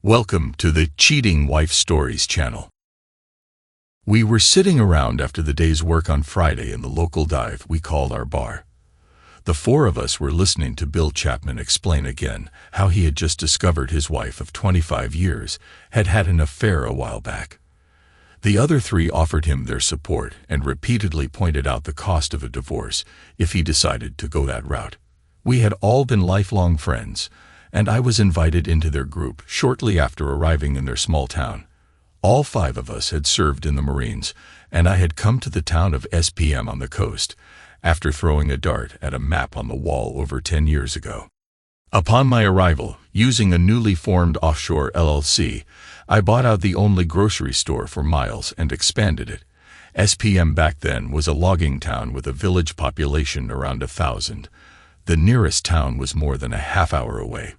Welcome to the Cheating Wife Stories channel. We were sitting around after the day's work on Friday in the local dive we called our bar. The four of us were listening to Bill Chapman explain again how he had just discovered his wife of 25 years had had an affair a while back. The other three offered him their support and repeatedly pointed out the cost of a divorce if he decided to go that route. We had all been lifelong friends, and I was invited into their group shortly after arriving in their small town. All five of us had served in the Marines, and I had come to the town of SPM on the coast after throwing a dart at a map on the wall over 10 years ago. Upon my arrival, using a newly formed offshore LLC, I bought out the only grocery store for miles and expanded it. SPM back then was a logging town with a village population around 1,000. The nearest town was more than a half-hour away.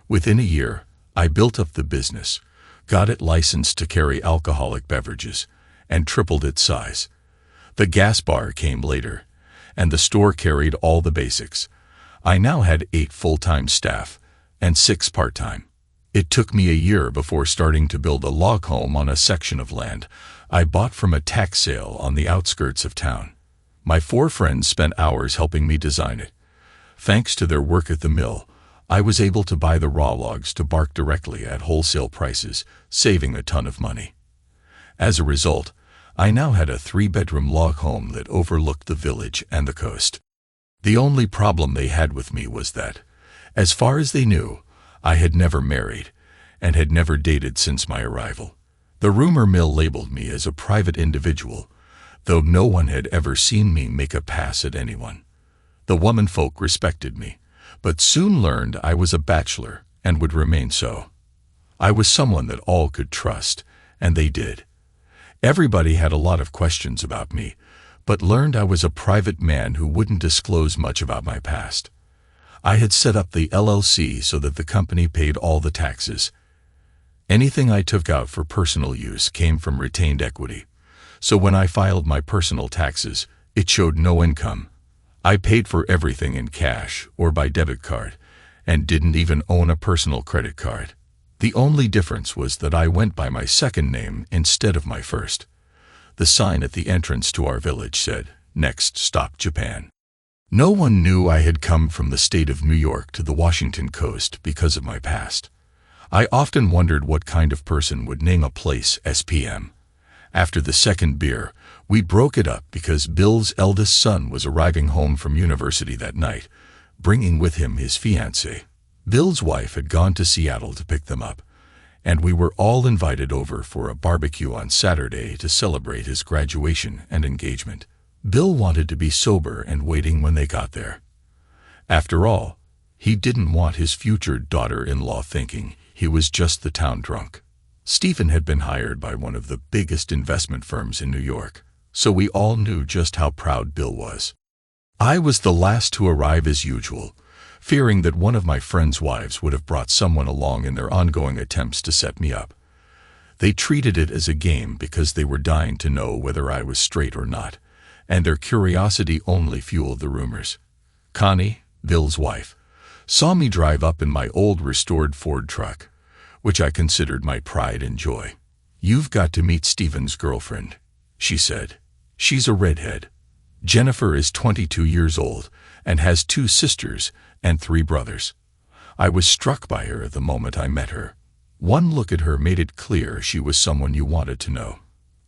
Within a year, I built up the business, got it licensed to carry alcoholic beverages, and tripled its size. The gas bar came later, and the store carried all the basics. I now had 8 full-time staff and 6 part-time. It took me a year before starting to build a log home on a section of land I bought from a tax sale on the outskirts of town. My 4 friends spent hours helping me design it. Thanks to their work at the mill, I was able to buy the raw logs to bark directly at wholesale prices, saving a ton of money. As a result, I now had a 3-bedroom log home that overlooked the village and the coast. The only problem they had with me was that, as far as they knew, I had never married and had never dated since my arrival. The rumor mill labeled me as a private individual, though no one had ever seen me make a pass at anyone. The womenfolk respected me, but soon learned I was a bachelor and would remain so. I was someone that all could trust, and they did. Everybody had a lot of questions about me, but learned I was a private man who wouldn't disclose much about my past. I had set up the LLC so that the company paid all the taxes. Anything I took out for personal use came from retained equity, so when I filed my personal taxes, it showed no income. I paid for everything in cash or by debit card, and didn't even own a personal credit card. The only difference was that I went by my second name instead of my first. The sign at the entrance to our village said, "Next stop Japan." No one knew I had come from the state of New York to the Washington coast because of my past. I often wondered what kind of person would name a place SPM. After the second beer, we broke it up because Bill's eldest son was arriving home from university that night, bringing with him his fiancée. Bill's wife had gone to Seattle to pick them up, and we were all invited over for a barbecue on Saturday to celebrate his graduation and engagement. Bill wanted to be sober and waiting when they got there. After all, he didn't want his future daughter-in-law thinking he was just the town drunk. Stephen had been hired by one of the biggest investment firms in New York, so we all knew just how proud Bill was. I was the last to arrive as usual, fearing that one of my friends' wives would have brought someone along in their ongoing attempts to set me up. They treated it as a game because they were dying to know whether I was straight or not, and their curiosity only fueled the rumors. Connie, Bill's wife, saw me drive up in my old restored Ford truck, which I considered my pride and joy. "You've got to meet Stephen's girlfriend," she said. "She's a redhead. Jennifer is 22 years old and has 2 sisters and 3 brothers." I was struck by her the moment I met her. One look at her made it clear she was someone you wanted to know.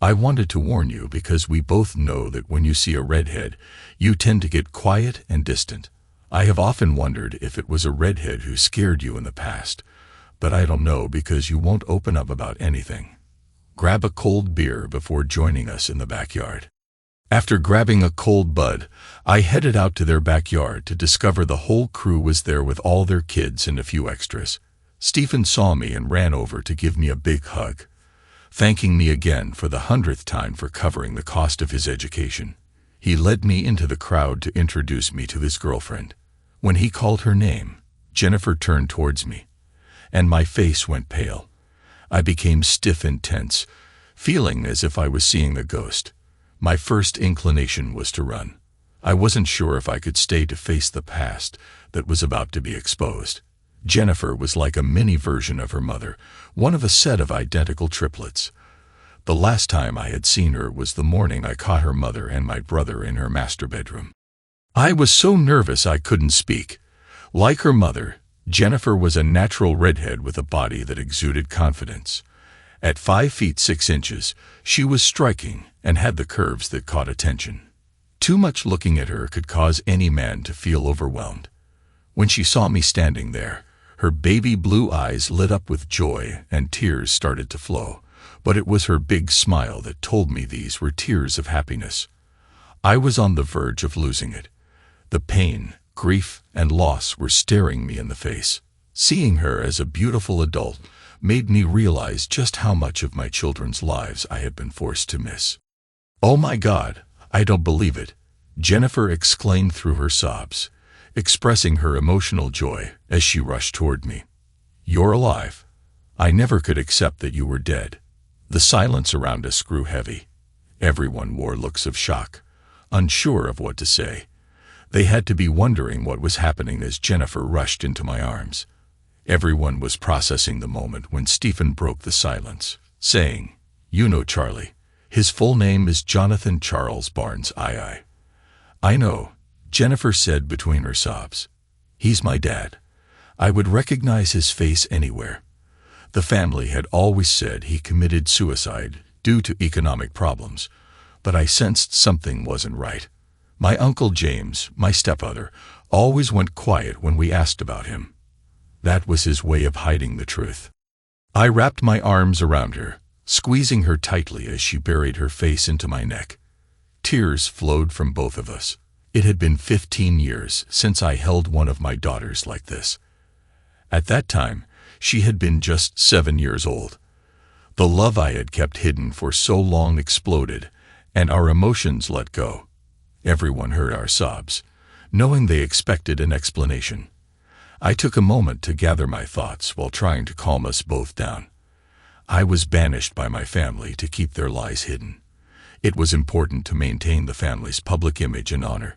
I wanted to warn you because we both know that when you see a redhead, you tend to get quiet and distant. I have often wondered if it was a redhead who scared you in the past, but I don't know because you won't open up about anything. Grab a cold beer before joining us in the backyard. After grabbing a cold bud, I headed out to their backyard to discover the whole crew was there with all their kids and a few extras. Stephen saw me and ran over to give me a big hug, thanking me again for the 100th time for covering the cost of his education. He led me into the crowd to introduce me to his girlfriend. When he called her name, Jennifer turned towards me, and my face went pale. I became stiff and tense, feeling as if I was seeing a ghost. My first inclination was to run. I wasn't sure if I could stay to face the past that was about to be exposed. Jennifer was like a mini version of her mother, one of a set of identical triplets. The last time I had seen her was the morning I caught her mother and my brother in her master bedroom. I was so nervous I couldn't speak. Like her mother, Jennifer was a natural redhead with a body that exuded confidence. At 5 feet 6 inches, she was striking and had the curves that caught attention. Too much looking at her could cause any man to feel overwhelmed. When she saw me standing there, her baby blue eyes lit up with joy and tears started to flow, but it was her big smile that told me these were tears of happiness. I was on the verge of losing it. The pain, grief, and loss were staring me in the face. Seeing her as a beautiful adult made me realize just how much of my children's lives I had been forced to miss. "Oh my God, I don't believe it," Jennifer exclaimed through her sobs, expressing her emotional joy as she rushed toward me. "You're alive. I never could accept that you were dead." The silence around us grew heavy. Everyone wore looks of shock, unsure of what to say. They had to be wondering what was happening as Jennifer rushed into my arms. Everyone was processing the moment when Stephen broke the silence, saying, "You know Charlie. His full name is Jonathan Charles Barnes II." "I know," Jennifer said between her sobs. "He's my dad. I would recognize his face anywhere." The family had always said he committed suicide due to economic problems, but I sensed something wasn't right. My Uncle James, my stepfather, always went quiet when we asked about him. That was his way of hiding the truth. I wrapped my arms around her, squeezing her tightly as she buried her face into my neck. Tears flowed from both of us. It had been 15 years since I held one of my daughters like this. At that time, she had been just 7 years old. The love I had kept hidden for so long exploded, and our emotions let go. Everyone heard our sobs, knowing they expected an explanation. I took a moment to gather my thoughts while trying to calm us both down. I was banished by my family to keep their lies hidden. It was important to maintain the family's public image and honor.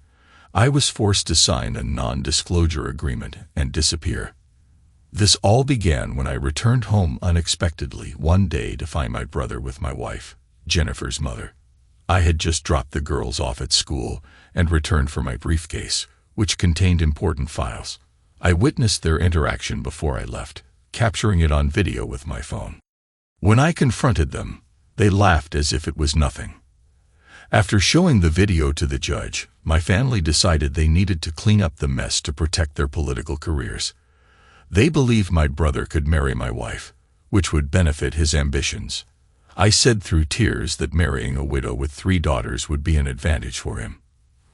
I was forced to sign a non-disclosure agreement and disappear. This all began when I returned home unexpectedly one day to find my brother with my wife, Jennifer's mother. I had just dropped the girls off at school and returned for my briefcase, which contained important files. I witnessed their interaction before I left, capturing it on video with my phone. When I confronted them, they laughed as if it was nothing. After showing the video to the judge, my family decided they needed to clean up the mess to protect their political careers. They believed my brother could marry my wife, which would benefit his ambitions. I said through tears that marrying a widow with 3 daughters would be an advantage for him.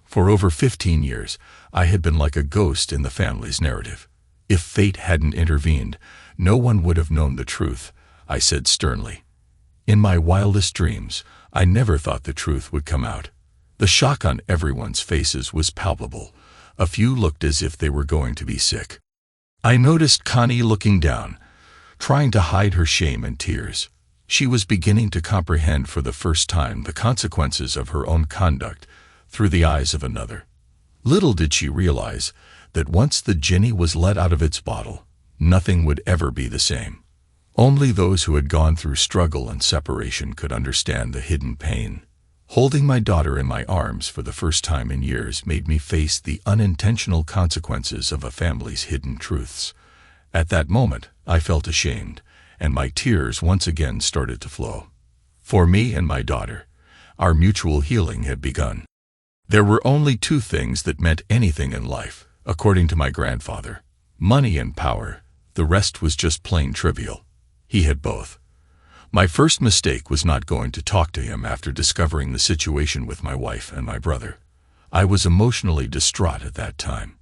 For over 15 years, I had been like a ghost in the family's narrative. If fate hadn't intervened, no one would have known the truth, I said sternly. In my wildest dreams, I never thought the truth would come out. The shock on everyone's faces was palpable. A few looked as if they were going to be sick. I noticed Connie looking down, trying to hide her shame and tears. She was beginning to comprehend for the first time the consequences of her own conduct through the eyes of another. Little did she realize that once the genie was let out of its bottle, nothing would ever be the same. Only those who had gone through struggle and separation could understand the hidden pain. Holding my daughter in my arms for the first time in years made me face the unintentional consequences of a family's hidden truths. At that moment, I felt ashamed, and my tears once again started to flow. For me and my daughter, our mutual healing had begun. There were only 2 things that meant anything in life, according to my grandfather: money and power. The rest was just plain trivial. He had both. My first mistake was not going to talk to him after discovering the situation with my wife and my brother. I was emotionally distraught at that time.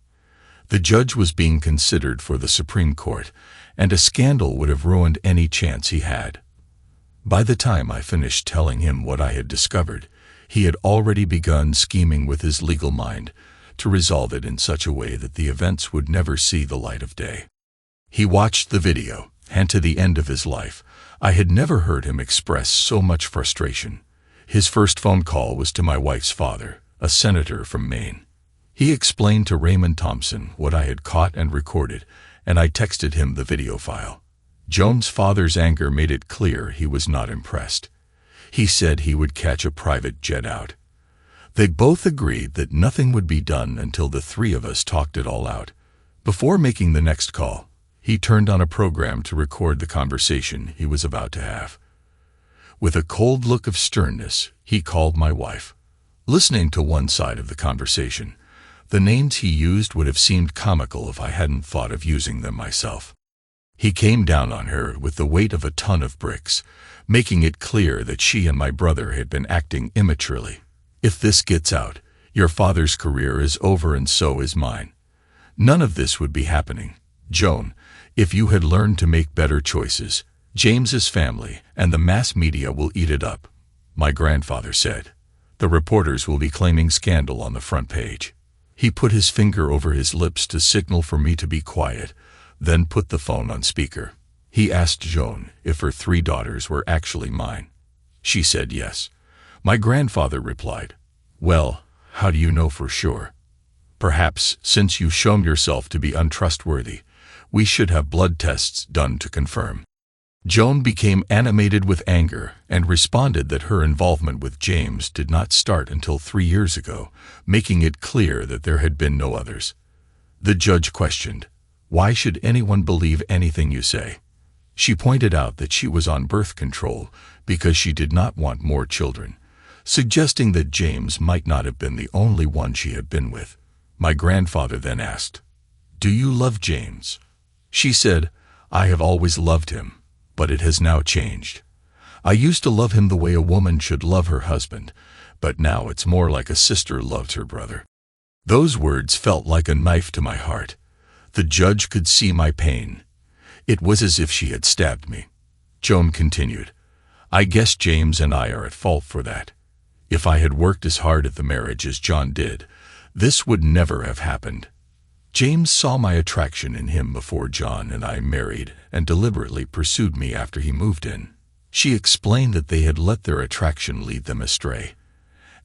The judge was being considered for the Supreme Court, and a scandal would have ruined any chance he had. By the time I finished telling him what I had discovered, he had already begun scheming with his legal mind to resolve it in such a way that the events would never see the light of day. He watched the video, and to the end of his life, I had never heard him express so much frustration. His first phone call was to my wife's father, a senator from Maine. He explained to Raymond Thompson what I had caught and recorded, and I texted him the video file. Joan's father's anger made it clear he was not impressed. He said he would catch a private jet out. They both agreed that nothing would be done until the three of us talked it all out. Before making the next call, he turned on a program to record the conversation he was about to have. With a cold look of sternness, he called my wife. Listening to one side of the conversation, the names he used would have seemed comical if I hadn't thought of using them myself. He came down on her with the weight of a ton of bricks, making it clear that she and my brother had been acting immaturely. If this gets out, your father's career is over and so is mine. None of this would be happening. Joan, if you had learned to make better choices, James's family and the mass media will eat it up, my grandfather said. The reporters will be claiming scandal on the front page. He put his finger over his lips to signal for me to be quiet, then put the phone on speaker. He asked Joan if her 3 daughters were actually mine. She said yes. My grandfather replied, "Well, how do you know for sure? Perhaps, since you've shown yourself to be untrustworthy, we should have blood tests done to confirm." Joan became animated with anger and responded that her involvement with James did not start until 3 years ago, making it clear that there had been no others. The judge questioned, "Why should anyone believe anything you say?" She pointed out that she was on birth control because she did not want more children, suggesting that James might not have been the only one she had been with. My grandfather then asked, "Do you love James?" She said, "I have always loved him, but it has now changed. I used to love him the way a woman should love her husband, but now it's more like a sister loves her brother." Those words felt like a knife to my heart. The judge could see my pain. It was as if she had stabbed me. Joan continued, "I guess James and I are at fault for that. If I had worked as hard at the marriage as John did, this would never have happened. James saw my attraction in him before John and I married and deliberately pursued me after he moved in." She explained that they had let their attraction lead them astray.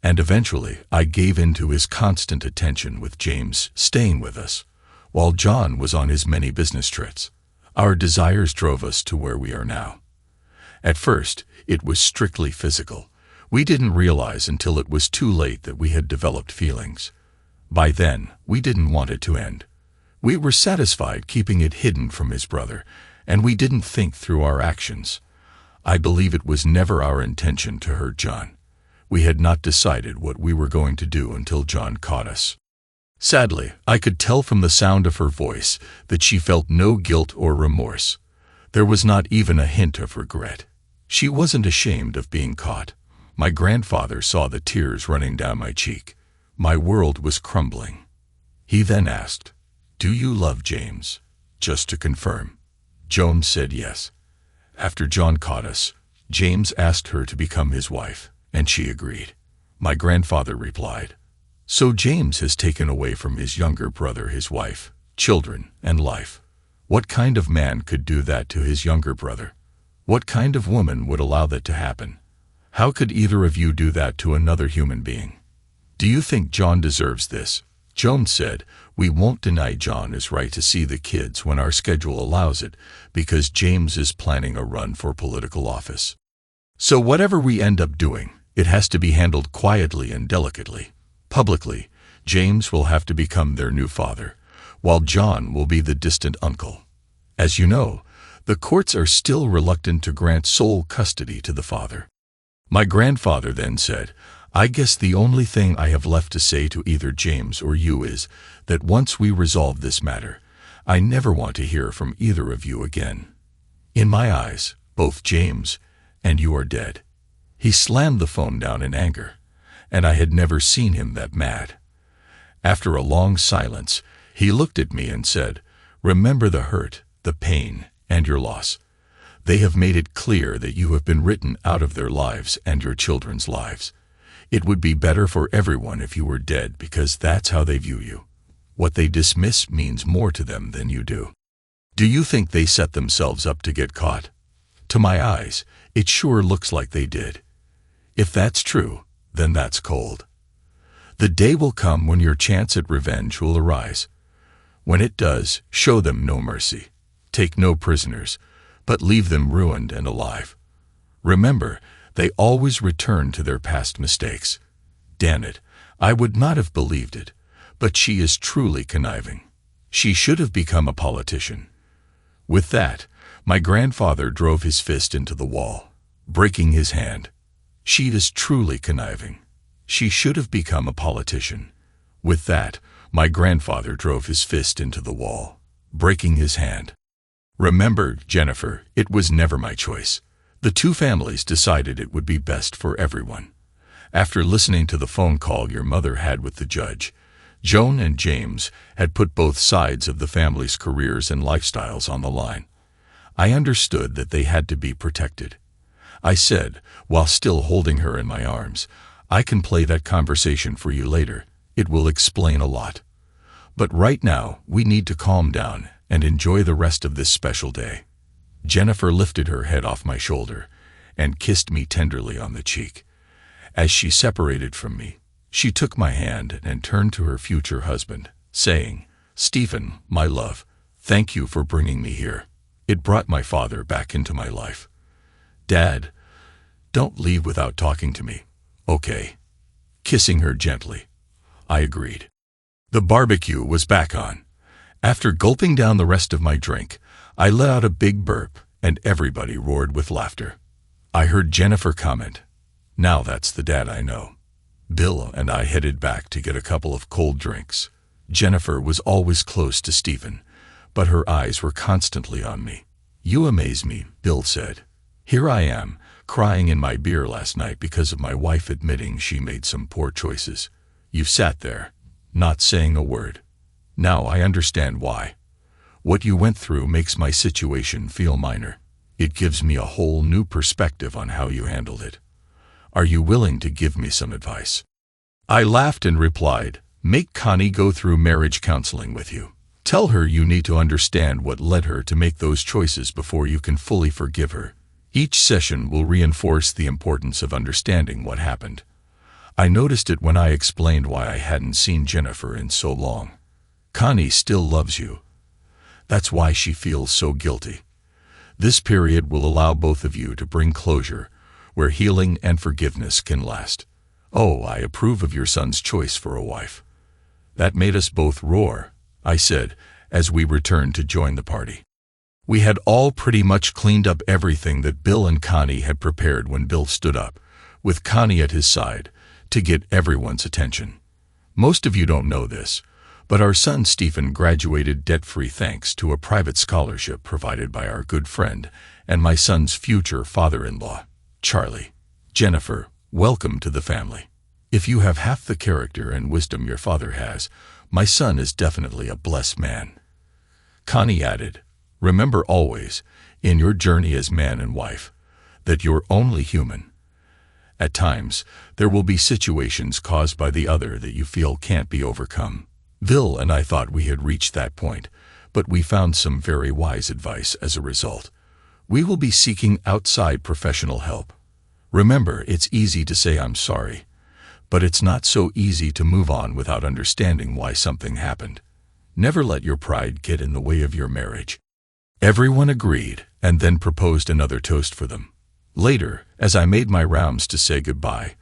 And eventually I gave in to his constant attention, with James staying with us, while John was on his many business trips. Our desires drove us to where we are now. At first, it was strictly physical. We didn't realize until it was too late that we had developed feelings. By then, we didn't want it to end. We were satisfied keeping it hidden from his brother, and we didn't think through our actions. I believe it was never our intention to hurt John. We had not decided what we were going to do until John caught us. Sadly, I could tell from the sound of her voice that she felt no guilt or remorse. There was not even a hint of regret. She wasn't ashamed of being caught. My grandfather saw the tears running down my cheek. My world was crumbling. He then asked, "Do you love James?" Just to confirm. Joan said yes. After John caught us, James asked her to become his wife, and she agreed. My grandfather replied, "So James has taken away from his younger brother his wife, children, and life. What kind of man could do that to his younger brother? What kind of woman would allow that to happen? How could either of you do that to another human being? Do you think John deserves this?" Joan said, "We won't deny John his right to see the kids when our schedule allows it, because James is planning a run for political office. So whatever we end up doing, it has to be handled quietly and delicately. Publicly, James will have to become their new father, while John will be the distant uncle. As you know, the courts are still reluctant to grant sole custody to the father." My grandfather then said, "I guess the only thing I have left to say to either James or you is that once we resolve this matter, I never want to hear from either of you again. In my eyes, both James and you are dead." He slammed the phone down in anger, and I had never seen him that mad. After a long silence, he looked at me and said, "Remember the hurt, the pain, and your loss. They have made it clear that you have been written out of their lives and your children's lives. It would be better for everyone if you were dead, because that's how they view you. What they dismiss means more to them than you do. Do you think they set themselves up to get caught? To my eyes, it sure looks like they did. If that's true, then that's cold. The day will come when your chance at revenge will arise. When it does, show them no mercy. Take no prisoners, but leave them ruined and alive. Remember, they always return to their past mistakes. Damn it, I would not have believed it, but she is truly conniving. She should have become a politician. With that, my grandfather drove his fist into the wall, breaking his hand. She is truly conniving. She should have become a politician. With that, my grandfather drove his fist into the wall, breaking his hand. Remember, Jennifer, it was never my choice. The two families decided it would be best for everyone. After listening to the phone call your mother had with the judge, Joan and James had put both sides of the family's careers and lifestyles on the line. I understood that they had to be protected. I said, while still holding her in my arms, I can play that conversation for you later. It will explain a lot. But right now, we need to calm down and enjoy the rest of this special day. Jennifer lifted her head off my shoulder and kissed me tenderly on the cheek. As she separated from me, she took my hand and turned to her future husband, saying, "Stephen, my love, thank you for bringing me here. It brought my father back into my life. Dad, don't leave without talking to me, okay?" Kissing her gently, I agreed. The barbecue was back on. After gulping down the rest of my drink, I let out a big burp, and everybody roared with laughter. I heard Jennifer comment, "Now that's the dad I know." Bill and I headed back to get a couple of cold drinks. Jennifer was always close to Stephen, but her eyes were constantly on me. "You amaze me," Bill said. "Here I am, crying in my beer last night because of my wife admitting she made some poor choices. You sat there, not saying a word. Now I understand why. What you went through makes my situation feel minor. It gives me a whole new perspective on how you handled it. Are you willing to give me some advice?" I laughed and replied, "Make Connie go through marriage counseling with you. Tell her you need to understand what led her to make those choices before you can fully forgive her. Each session will reinforce the importance of understanding what happened." I noticed it when I explained why I hadn't seen Jennifer in so long. "Connie still loves you. That's why she feels so guilty. This period will allow both of you to bring closure, where healing and forgiveness can last. Oh, I approve of your son's choice for a wife." That made us both roar, I said, as we returned to join the party. We had all pretty much cleaned up everything that Bill and Connie had prepared when Bill stood up, with Connie at his side, to get everyone's attention. Most of you don't know this, but our son Stephen graduated debt-free thanks to a private scholarship provided by our good friend and my son's future father-in-law, Charlie. Jennifer, welcome to the family. If you have half the character and wisdom your father has, my son is definitely a blessed man. Connie added, "Remember always, in your journey as man and wife, that you're only human. At times, there will be situations caused by the other that you feel can't be overcome." Bill and I thought we had reached that point, but we found some very wise advice as a result. We will be seeking outside professional help. Remember, it's easy to say I'm sorry, but it's not so easy to move on without understanding why something happened. Never let your pride get in the way of your marriage. Everyone agreed and then proposed another toast for them. Later, as I made my rounds to say goodbye,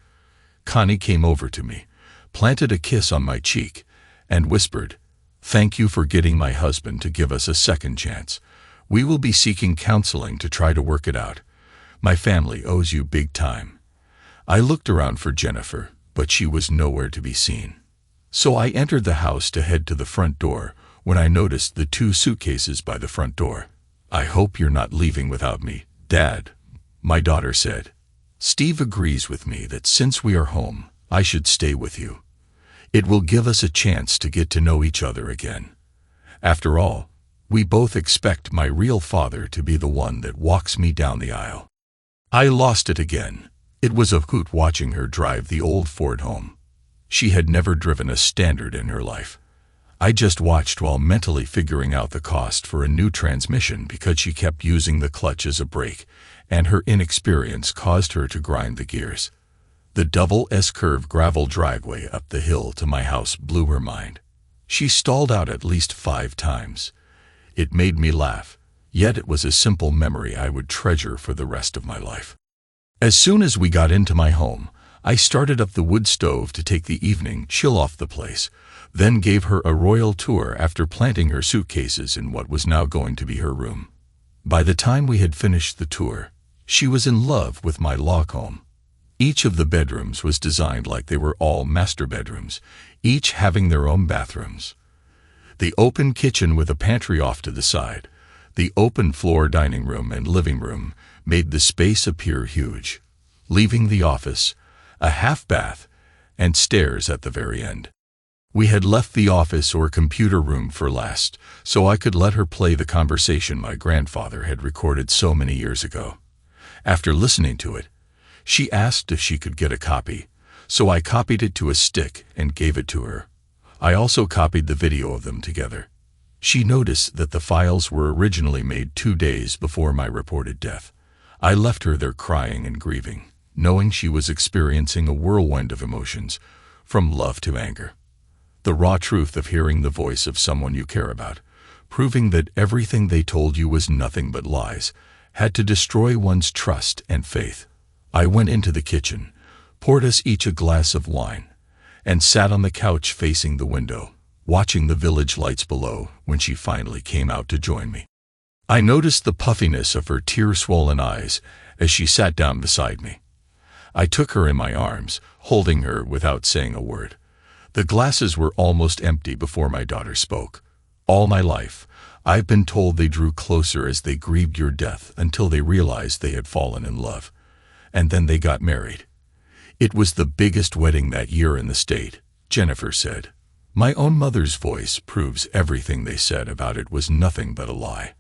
Connie came over to me, planted a kiss on my cheek, and whispered, "Thank you for getting my husband to give us a second chance. We will be seeking counseling to try to work it out. My family owes you big time." I looked around for Jennifer, but she was nowhere to be seen. So I entered the house to head to the front door when I noticed the 2 suitcases by the front door. "I hope you're not leaving without me, Dad," my daughter said. "Steve agrees with me that since we are home, I should stay with you. It will give us a chance to get to know each other again. After all, we both expect my real father to be the one that walks me down the aisle." I lost it again. It was a hoot watching her drive the old Ford home. She had never driven a Standard in her life. I just watched while mentally figuring out the cost for a new transmission because she kept using the clutch as a brake, and her inexperience caused her to grind the gears. The double S-curve gravel driveway up the hill to my house blew her mind. She stalled out at least 5 times. It made me laugh, yet it was a simple memory I would treasure for the rest of my life. As soon as we got into my home, I started up the wood stove to take the evening chill off the place, then gave her a royal tour after planting her suitcases in what was now going to be her room. By the time we had finished the tour, she was in love with my log home. Each of the bedrooms was designed like they were all master bedrooms, each having their own bathrooms. The open kitchen with a pantry off to the side, the open floor dining room and living room made the space appear huge, leaving the office, a half bath, and stairs at the very end. We had left the office or computer room for last, so I could let her play the conversation my grandfather had recorded so many years ago. After listening to it, she asked if she could get a copy, so I copied it to a stick and gave it to her. I also copied the video of them together. She noticed that the files were originally made 2 days before my reported death. I left her there crying and grieving, knowing she was experiencing a whirlwind of emotions, from love to anger. The raw truth of hearing the voice of someone you care about, proving that everything they told you was nothing but lies, had to destroy one's trust and faith. I went into the kitchen, poured us each a glass of wine, and sat on the couch facing the window, watching the village lights below when she finally came out to join me. I noticed the puffiness of her tear-swollen eyes as she sat down beside me. I took her in my arms, holding her without saying a word. The glasses were almost empty before my daughter spoke. All my life, I've been told they drew closer as they grieved your death until they realized they had fallen in love. And then they got married. It was the biggest wedding that year in the state, Jennifer said. My own mother's voice proves everything they said about it was nothing but a lie.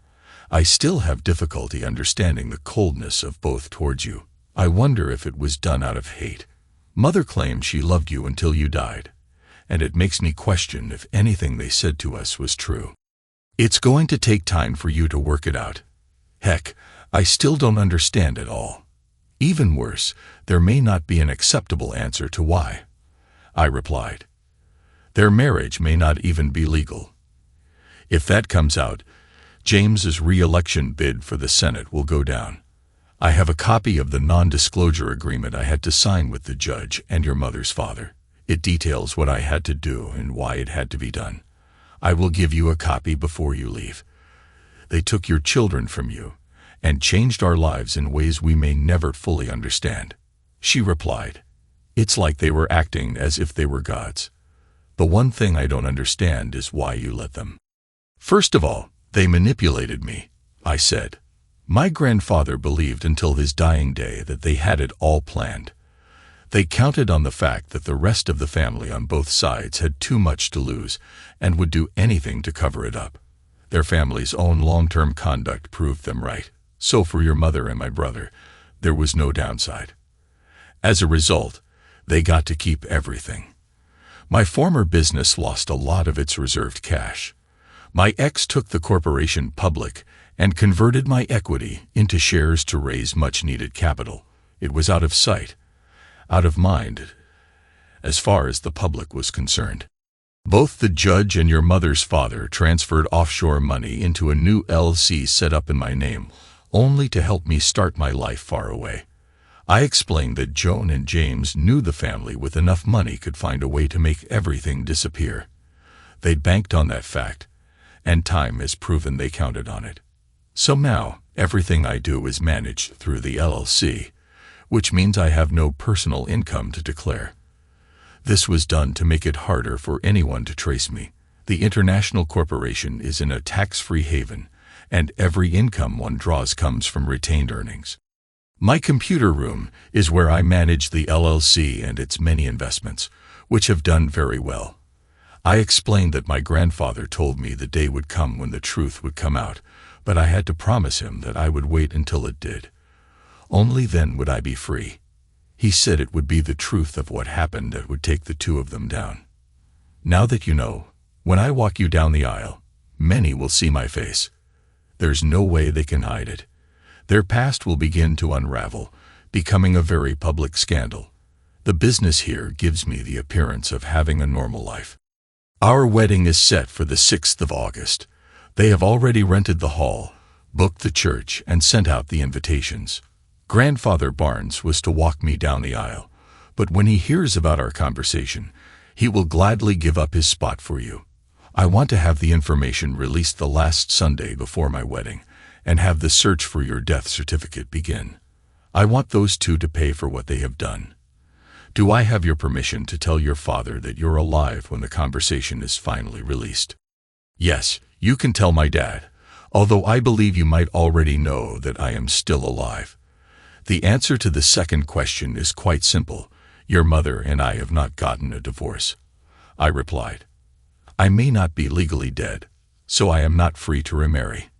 I still have difficulty understanding the coldness of both towards you. I wonder if it was done out of hate. Mother claimed she loved you until you died, and it makes me question if anything they said to us was true. It's going to take time for you to work it out. Heck, I still don't understand it all. Even worse, there may not be an acceptable answer to why. I replied. Their marriage may not even be legal. If that comes out, James's re-election bid for the Senate will go down. I have a copy of the non-disclosure agreement I had to sign with the judge and your mother's father. It details what I had to do and why it had to be done. I will give you a copy before you leave. They took your children from you and changed our lives in ways we may never fully understand. She replied, it's like they were acting as if they were gods. The one thing I don't understand is why you let them. First of all, they manipulated me, I said. My grandfather believed until his dying day that they had it all planned. They counted on the fact that the rest of the family on both sides had too much to lose and would do anything to cover it up. Their family's own long-term conduct proved them right. So for your mother and my brother, there was no downside. As a result, they got to keep everything. My former business lost a lot of its reserved cash. My ex took the corporation public and converted my equity into shares to raise much-needed capital. It was out of sight, out of mind, as far as the public was concerned. Both the judge and your mother's father transferred offshore money into a new LLC set up in my name, only to help me start my life far away. I explained that Joan and James knew the family with enough money could find a way to make everything disappear. They'd banked on that fact, and time has proven they counted on it. So now, everything I do is managed through the LLC, which means I have no personal income to declare. This was done to make it harder for anyone to trace me. The international corporation is in a tax-free haven, and every income one draws comes from retained earnings. My computer room is where I manage the LLC and its many investments, which have done very well. I explained that my grandfather told me the day would come when the truth would come out, but I had to promise him that I would wait until it did. Only then would I be free. He said it would be the truth of what happened that would take the two of them down. Now that you know, when I walk you down the aisle, many will see my face. There's no way they can hide it. Their past will begin to unravel, becoming a very public scandal. The business here gives me the appearance of having a normal life. Our wedding is set for the 6th of August. They have already rented the hall, booked the church, and sent out the invitations. Grandfather Barnes was to walk me down the aisle, but when he hears about our conversation, he will gladly give up his spot for you. I want to have the information released the last Sunday before my wedding, and have the search for your death certificate begin. I want those two to pay for what they have done. Do I have your permission to tell your father that you're alive when the conversation is finally released? Yes, you can tell my dad, although I believe you might already know that I am still alive. The answer to the second question is quite simple. Your mother and I have not gotten a divorce. I replied. I may not be legally dead, so I am not free to remarry.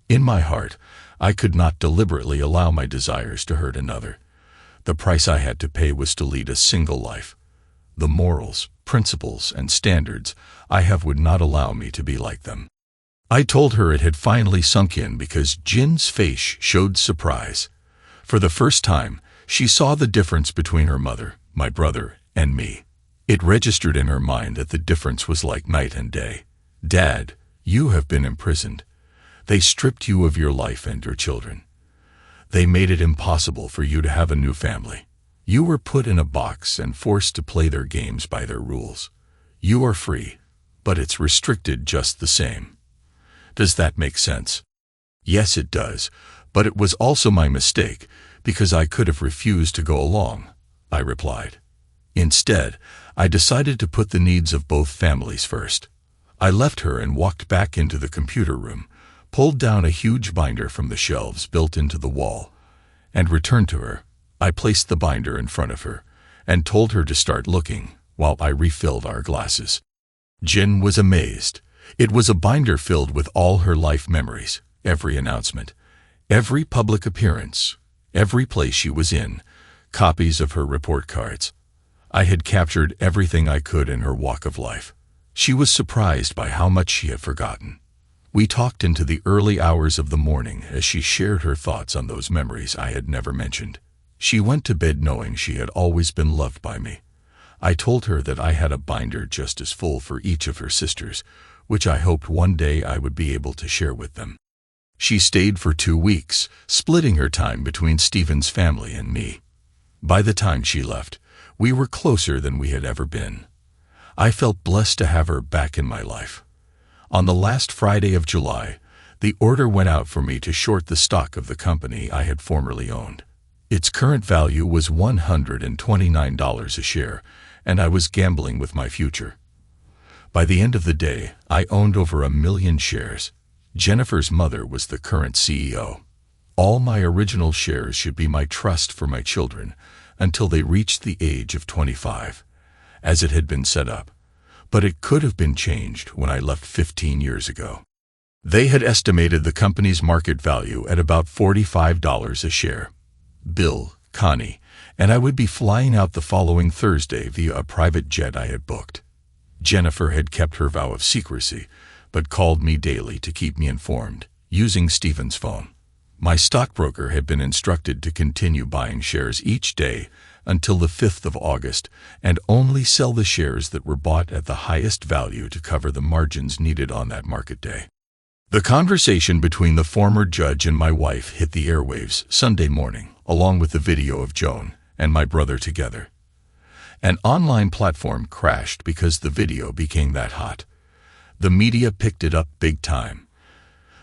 In my heart, I could not deliberately allow my desires to hurt another. The price I had to pay was to lead a single life. The morals, principles, and standards I have would not allow me to be like them. I told her it had finally sunk in because Jin's face showed surprise. For the first time, she saw the difference between her mother, my brother, and me. It registered in her mind that the difference was like night and day. Dad, you have been imprisoned. They stripped you of your life and your children. They made it impossible for you to have a new family. You were put in a box and forced to play their games by their rules. You are free, but it's restricted just the same. Does that make sense? Yes, it does, but it was also my mistake because I could have refused to go along, I replied. Instead, I decided to put the needs of both families first. I left her and walked back into the computer room, pulled down a huge binder from the shelves built into the wall, and returned to her. I placed the binder in front of her and told her to start looking while I refilled our glasses. Jin was amazed. It was a binder filled with all her life memories, every announcement, every public appearance, every place she was in, copies of her report cards. I had captured everything I could in her walk of life. She was surprised by how much she had forgotten. We talked into the early hours of the morning as she shared her thoughts on those memories I had never mentioned. She went to bed knowing she had always been loved by me. I told her that I had a binder just as full for each of her sisters, which I hoped one day I would be able to share with them. She stayed for 2 weeks, splitting her time between Stephen's family and me. By the time she left, we were closer than we had ever been. I felt blessed to have her back in my life. On the last Friday of July, the order went out for me to short the stock of the company I had formerly owned. Its current value was $129 a share, and I was gambling with my future. By the end of the day, I owned over 1 million shares. Jennifer's mother was the current CEO. All my original shares should be my trust for my children until they reached the age of 25, as it had been set up, but it could have been changed when I left 15 years ago. They had estimated the company's market value at about $45 a share. Bill, Connie, and I would be flying out the following Thursday via a private jet I had booked. Jennifer had kept her vow of secrecy, but called me daily to keep me informed, using Stephen's phone. My stockbroker had been instructed to continue buying shares each day until the 5th of August and only sell the shares that were bought at the highest value to cover the margins needed on that market day. The conversation between the former judge and my wife hit the airwaves Sunday morning, along with the video of Joan and my brother together. An online platform crashed because the video became that hot. The media picked it up big time.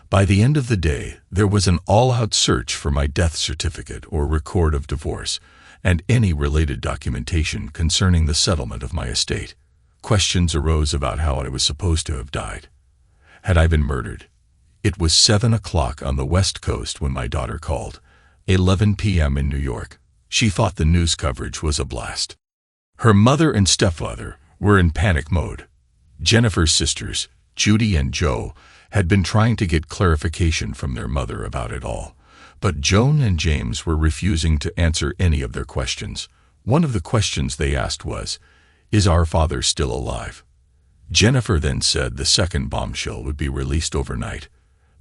By the end of the day, there was an all-out search for my death certificate or record of divorce and any related documentation concerning the settlement of my estate. Questions arose about how I was supposed to have died. Had I been murdered? It was 7 o'clock on the West Coast when my daughter called, 11 p.m. in New York. She thought the news coverage was a blast. Her mother and stepfather were in panic mode. Jennifer's sisters, Judy and Joe, had been trying to get clarification from their mother about it all, but Joan and James were refusing to answer any of their questions. One of the questions they asked was, "Is our father still alive?" Jennifer then said the second bombshell would be released overnight.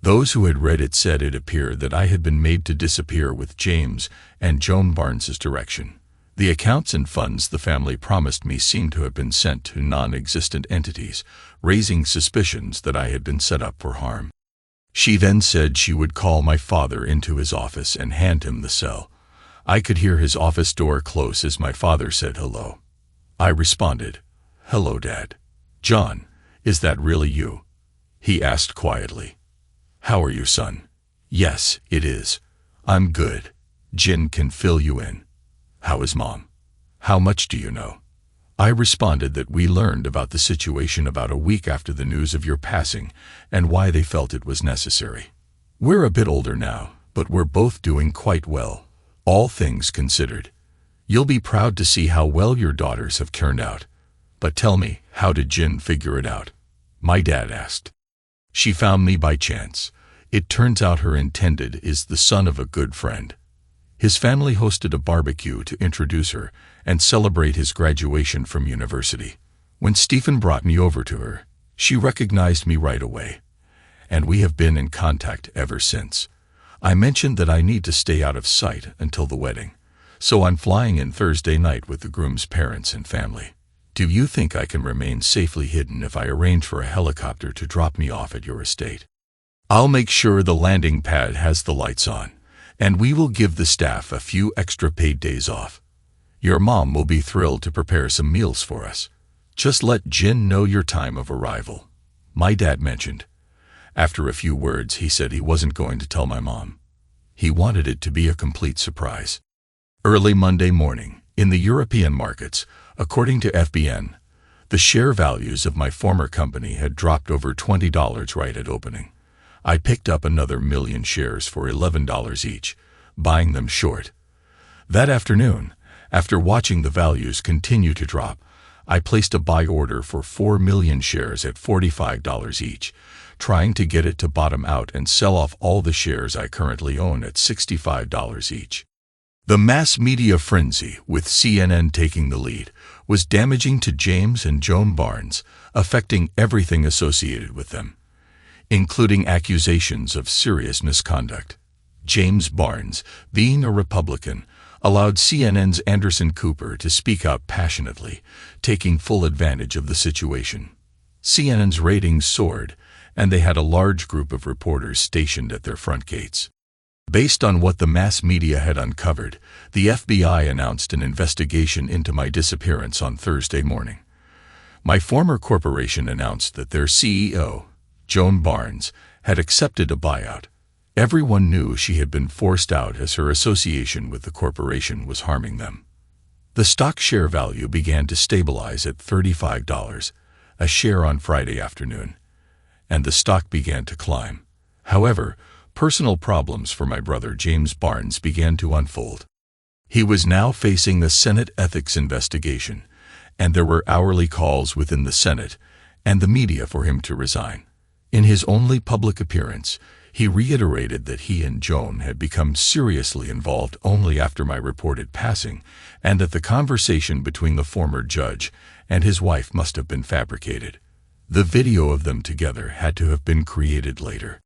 Those who had read it said it appeared that I had been made to disappear with James and Joan Barnes's direction. The accounts and funds the family promised me seemed to have been sent to non-existent entities, raising suspicions that I had been set up for harm. She then said she would call my father into his office and hand him the cell. I could hear his office door close as my father said hello. I responded, "Hello, Dad." "John, is that really you?" he asked quietly. "How are you, son?" "Yes, it is. I'm good. Jin can fill you in." "How is Mom?" "How much do you know?" I responded that we learned about the situation about a week after the news of your passing and why they felt it was necessary. We're a bit older now, but we're both doing quite well, all things considered. You'll be proud to see how well your daughters have turned out. But tell me, how did Jin figure it out? My dad asked. "She found me by chance. It turns out her intended is the son of a good friend. His family hosted a barbecue to introduce her and celebrate his graduation from university. When Stephen brought me over to her, she recognized me right away, and we have been in contact ever since. I mentioned that I need to stay out of sight until the wedding, so I'm flying in Thursday night with the groom's parents and family. Do you think I can remain safely hidden if I arrange for a helicopter to drop me off at your estate? I'll make sure the landing pad has the lights on, and we will give the staff a few extra paid days off. Your mom will be thrilled to prepare some meals for us. Just let Jin know your time of arrival," my dad mentioned. After a few words, he said he wasn't going to tell my mom. He wanted it to be a complete surprise. Early Monday morning, in the European markets, according to FBN, the share values of my former company had dropped over $20 right at opening. I picked up another 1,000,000 shares for $11 each, buying them short. That afternoon, after watching the values continue to drop, I placed a buy order for 4,000,000 shares at $45 each, trying to get it to bottom out and sell off all the shares I currently own at $65 each. The mass media frenzy, with CNN taking the lead, was damaging to James and Joan Barnes, affecting everything associated with them, including accusations of serious misconduct. James Barnes, being a Republican, allowed CNN's Anderson Cooper to speak out passionately, taking full advantage of the situation. CNN's ratings soared, and they had a large group of reporters stationed at their front gates. Based on what the mass media had uncovered, the FBI announced an investigation into my disappearance on Thursday morning. My former corporation announced that their CEO, Joan Barnes, had accepted a buyout. Everyone knew she had been forced out as her association with the corporation was harming them. The stock share value began to stabilize at $35 a share on Friday afternoon, and the stock began to climb. However, personal problems for my brother James Barnes began to unfold. He was now facing a Senate ethics investigation, and there were hourly calls within the Senate and the media for him to resign. In his only public appearance, he reiterated that he and Joan had become seriously involved only after my reported passing, and that the conversation between the former judge and his wife must have been fabricated. The video of them together had to have been created later.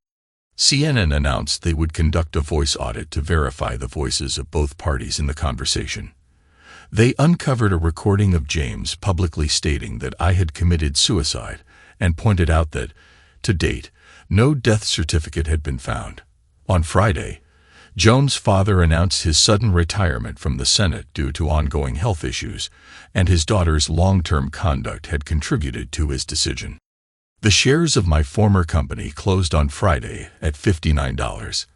CNN announced they would conduct a voice audit to verify the voices of both parties in the conversation. They uncovered a recording of James publicly stating that I had committed suicide and pointed out that, to date, no death certificate had been found. On Friday, Joan's father announced his sudden retirement from the Senate due to ongoing health issues, and his daughter's long-term conduct had contributed to his decision. The shares of my former company closed on Friday at $59.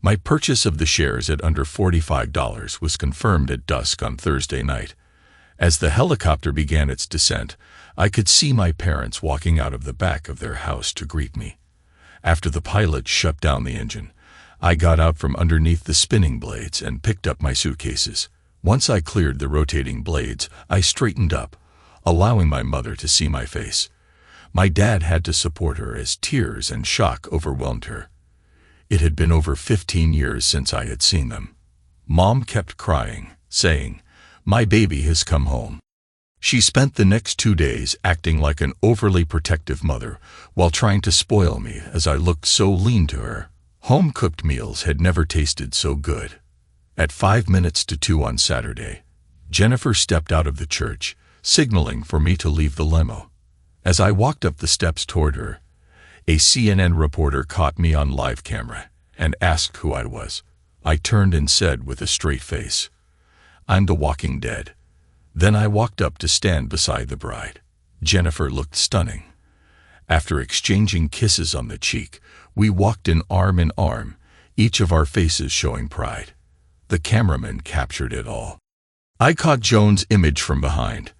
My purchase of the shares at under $45 was confirmed at dusk on Thursday night. As the helicopter began its descent, I could see my parents walking out of the back of their house to greet me. After the pilot shut down the engine, I got out from underneath the spinning blades and picked up my suitcases. Once I cleared the rotating blades, I straightened up, allowing my mother to see my face. My dad had to support her as tears and shock overwhelmed her. It had been over 15 years since I had seen them. Mom kept crying, saying, "My baby has come home." She spent the next 2 days acting like an overly protective mother while trying to spoil me as I looked so lean to her. Home-cooked meals had never tasted so good. At 5 minutes to 2 on Saturday, Jennifer stepped out of the church, signaling for me to leave the limo. As I walked up the steps toward her, a CNN reporter caught me on live camera and asked who I was. I turned and said with a straight face, "I'm the Walking Dead." Then I walked up to stand beside the bride. Jennifer looked stunning. After exchanging kisses on the cheek, we walked in arm, each of our faces showing pride. The cameraman captured it all. I caught Joan's image from behind,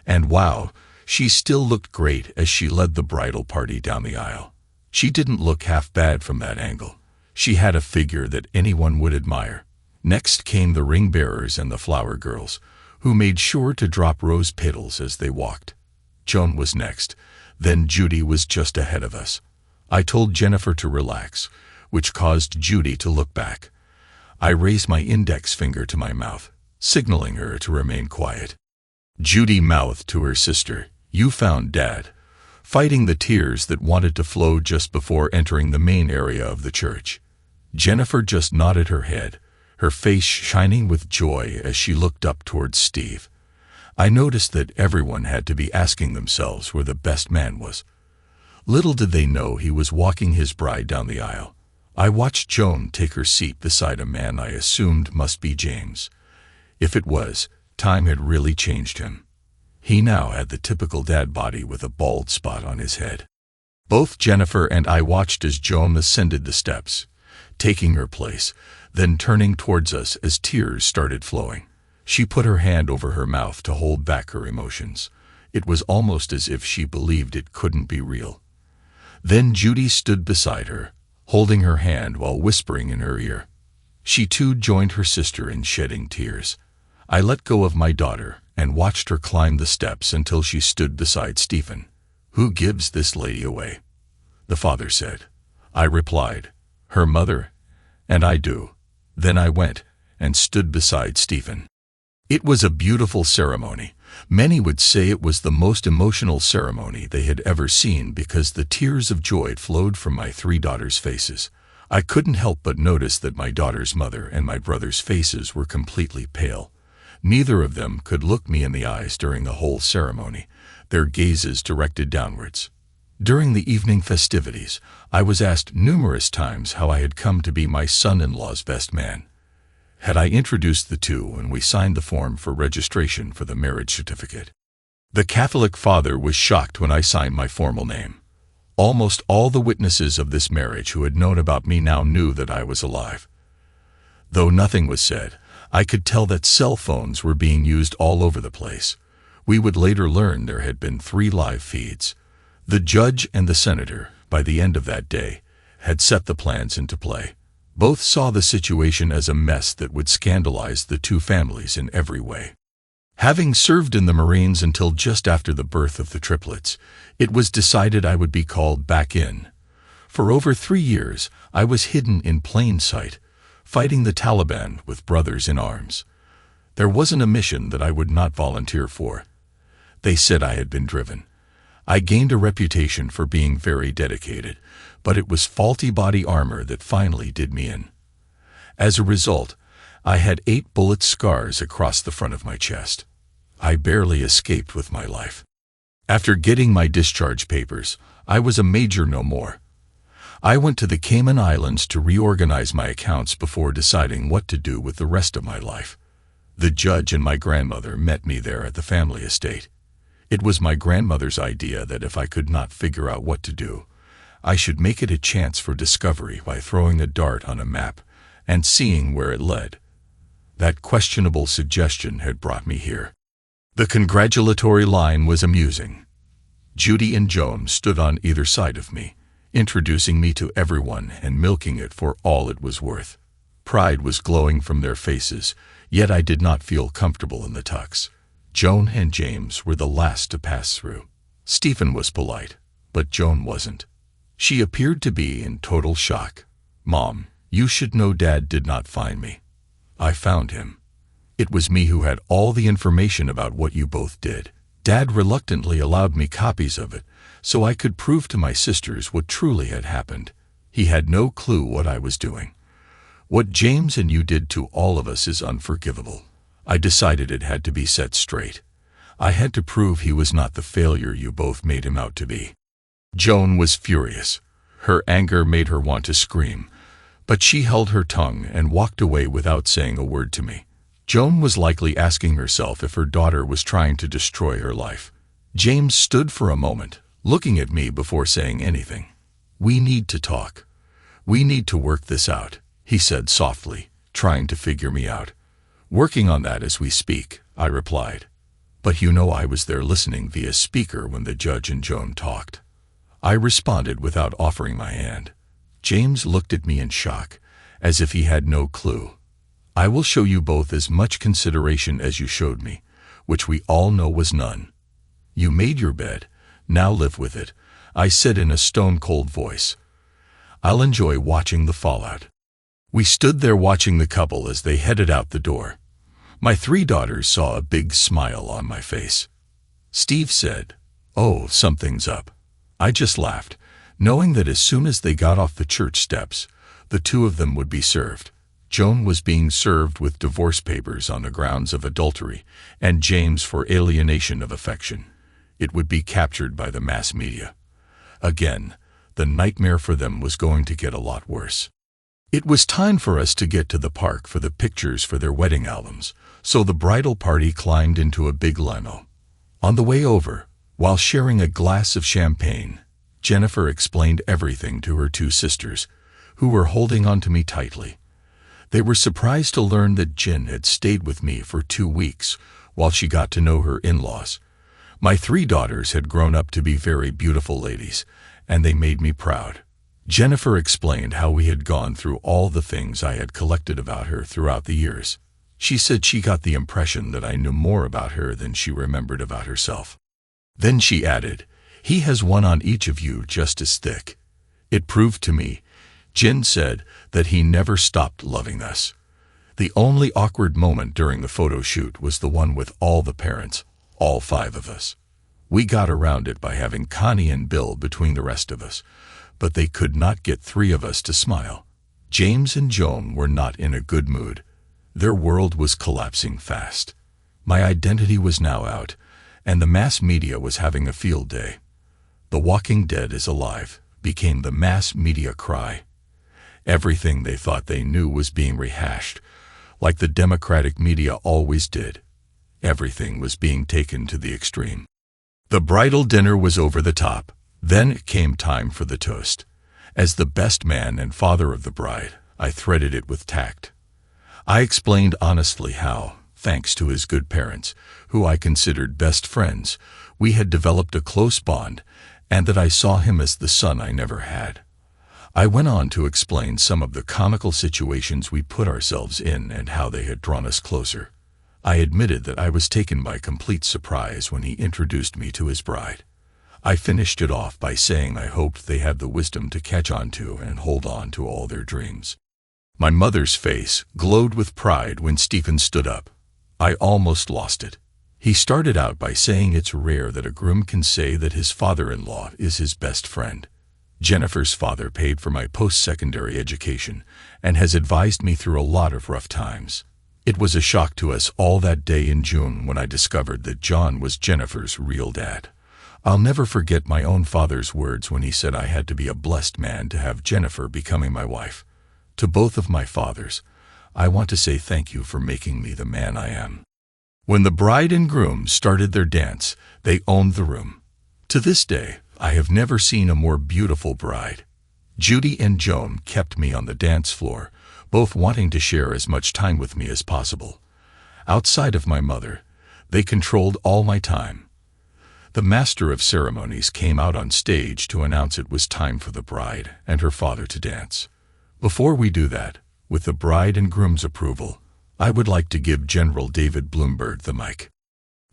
and wow, she still looked great as she led the bridal party down the aisle. She didn't look half bad from that angle. She had a figure that anyone would admire. Next came the ring bearers and the flower girls, who made sure to drop rose petals as they walked. Joan was next, then Judy was just ahead of us. I told Jennifer to relax, which caused Judy to look back. I raised my index finger to my mouth, signaling her to remain quiet. Judy mouthed to her sister, "You found Dad," fighting the tears that wanted to flow just before entering the main area of the church. Jennifer just nodded her head, her face shining with joy as she looked up towards Steve. I noticed that everyone had to be asking themselves where the best man was. Little did they know he was walking his bride down the aisle. I watched Joan take her seat beside a man I assumed must be James. If it was, time had really changed him. He now had the typical dad body with a bald spot on his head. Both Jennifer and I watched as Joan ascended the steps, taking her place, then turning towards us as tears started flowing. She put her hand over her mouth to hold back her emotions. It was almost as if she believed it couldn't be real. Then Judy stood beside her, holding her hand while whispering in her ear. She too joined her sister in shedding tears. I let go of my daughter and watched her climb the steps until she stood beside Stephen. "Who gives this lady away?" the father said. I replied, "Her mother, and I do." Then I went and stood beside Stephen. It was a beautiful ceremony. Many would say it was the most emotional ceremony they had ever seen because the tears of joy flowed from my 3 daughters' faces. I couldn't help but notice that my daughter's mother and my brother's faces were completely pale. Neither of them could look me in the eyes during the whole ceremony, their gazes directed downwards. During the evening festivities, I was asked numerous times how I had come to be my son-in-law's best man. Had I introduced the two when we signed the form for registration for the marriage certificate? The Catholic father was shocked when I signed my formal name. Almost all the witnesses of this marriage who had known about me now knew that I was alive. Though nothing was said, I could tell that cell phones were being used all over the place. We would later learn there had been 3 live feeds. The judge and the senator, by the end of that day, had set the plans into play. Both saw the situation as a mess that would scandalize the 2 families in every way. Having served in the Marines until just after the birth of the triplets, it was decided I would be called back in. For over 3 years, I was hidden in plain sight, fighting the Taliban with brothers in arms. There wasn't a mission that I would not volunteer for. They said I had been driven. I gained a reputation for being very dedicated, but it was faulty body armor that finally did me in. As a result, I had 8 bullet scars across the front of my chest. I barely escaped with my life. After getting my discharge papers, I was a major no more. I went to the Cayman Islands to reorganize my accounts before deciding what to do with the rest of my life. The judge and my grandmother met me there at the family estate. It was my grandmother's idea that if I could not figure out what to do, I should make it a chance for discovery by throwing a dart on a map and seeing where it led. That questionable suggestion had brought me here. The congratulatory line was amusing. Judy and Joan stood on either side of me, introducing me to everyone and milking it for all it was worth. Pride was glowing from their faces, yet I did not feel comfortable in the tux. Joan and James were the last to pass through. Stephen was polite, but Joan wasn't. She appeared to be in total shock. "Mom, you should know Dad did not find me. I found him. It was me who had all the information about what you both did. Dad reluctantly allowed me copies of it, so I could prove to my sisters what truly had happened. He had no clue what I was doing. What James and you did to all of us is unforgivable. I decided it had to be set straight. I had to prove he was not the failure you both made him out to be. Joan was furious. Her anger made her want to scream, but she held her tongue and walked away without saying a word to me. Joan was likely asking herself if her daughter was trying to destroy her life. James stood for a moment, looking at me before saying anything. "We need to talk. We need to work this out," he said softly, trying to figure me out. "Working on that as we speak," I replied. "But you know I was there listening via speaker when the judge and Joan talked." I responded without offering my hand. James looked at me in shock, as if he had no clue. "I will show you both as much consideration as you showed me, which we all know was none. You made your bed, now live with it," I said in a stone-cold voice. "I'll enjoy watching the fallout." We stood there watching the couple as they headed out the door. My 3 daughters saw a big smile on my face. Steve said, "Oh, something's up." I just laughed, knowing that as soon as they got off the church steps, the 2 of them would be served. Joan was being served with divorce papers on the grounds of adultery, and James for alienation of affection. It would be captured by the mass media. Again, the nightmare for them was going to get a lot worse. It was time for us to get to the park for the pictures for their wedding albums, so the bridal party climbed into a big limo. On the way over, while sharing a glass of champagne, Jennifer explained everything to her 2 sisters, who were holding on to me tightly. They were surprised to learn that Jen had stayed with me for 2 weeks while she got to know her in-laws. My 3 daughters had grown up to be very beautiful ladies, and they made me proud. Jennifer explained how we had gone through all the things I had collected about her throughout the years. She said she got the impression that I knew more about her than she remembered about herself. Then she added, "He has one on each of you just as thick." It proved to me, Jen said, that he never stopped loving us. The only awkward moment during the photo shoot was the one with all the parents, all 5 of us. We got around it by having Connie and Bill between the rest of us, but they could not get 3 of us to smile. James and Joan were not in a good mood. Their world was collapsing fast. My identity was now out, and the mass media was having a field day. "The Walking Dead is alive" became the mass media cry. Everything they thought they knew was being rehashed, like the Democratic media always did. Everything was being taken to the extreme. The bridal dinner was over the top. Then it came time for the toast. As the best man and father of the bride, I threaded it with tact. I explained honestly how, thanks to his good parents, who I considered best friends, we had developed a close bond, and that I saw him as the son I never had. I went on to explain some of the comical situations we put ourselves in and how they had drawn us closer. I admitted that I was taken by complete surprise when he introduced me to his bride. I finished it off by saying I hoped they had the wisdom to catch on to and hold on to all their dreams. My mother's face glowed with pride when Stephen stood up. I almost lost it. He started out by saying it's rare that a groom can say that his father-in-law is his best friend. Jennifer's father paid for my post-secondary education and has advised me through a lot of rough times. It was a shock to us all that day in June when I discovered that John was Jennifer's real dad. I'll never forget my own father's words when he said I had to be a blessed man to have Jennifer becoming my wife. To both of my fathers, I want to say thank you for making me the man I am. When the bride and groom started their dance, they owned the room. To this day, I have never seen a more beautiful bride. Judy and Joan kept me on the dance floor, both wanting to share as much time with me as possible. Outside of my mother, they controlled all my time. The master of ceremonies came out on stage to announce it was time for the bride and her father to dance. Before we do that, with the bride and groom's approval, I would like to give General David Bloomberg the mic.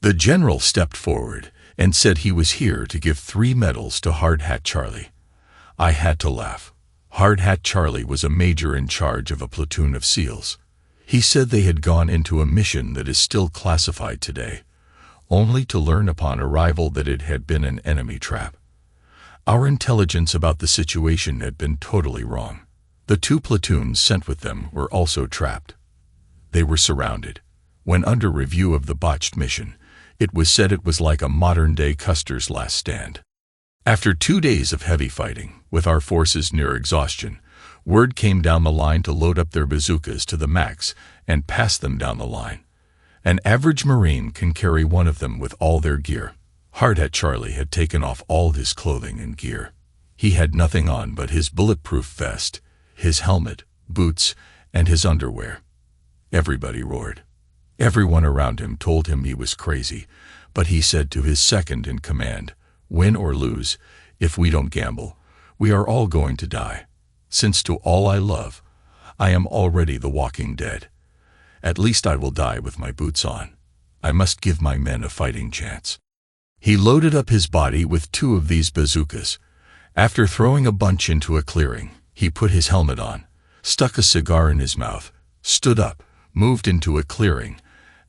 The general stepped forward and said he was here to give 3 medals to Hard Hat Charlie. I had to laugh. Hard Hat Charlie was a major in charge of a platoon of SEALs. He said they had gone into a mission that is still classified today, only to learn upon arrival that it had been an enemy trap. Our intelligence about the situation had been totally wrong. The 2 platoons sent with them were also trapped. They were surrounded. When under review of the botched mission, it was said it was like a modern-day Custer's last stand. After 2 days of heavy fighting, with our forces near exhaustion, word came down the line to load up their bazookas to the max and pass them down the line. An average Marine can carry one of them with all their gear. Hardhat Charlie had taken off all his clothing and gear. He had nothing on but his bulletproof vest, his helmet, boots, and his underwear. Everybody roared. Everyone around him told him he was crazy, but he said to his second in command, "Win or lose, if we don't gamble, we are all going to die. Since to all I love, I am already the walking dead. At least I will die with my boots on. I must give my men a fighting chance." He loaded up his body with 2 of these bazookas. After throwing a bunch into a clearing, he put his helmet on, stuck a cigar in his mouth, stood up, moved into a clearing,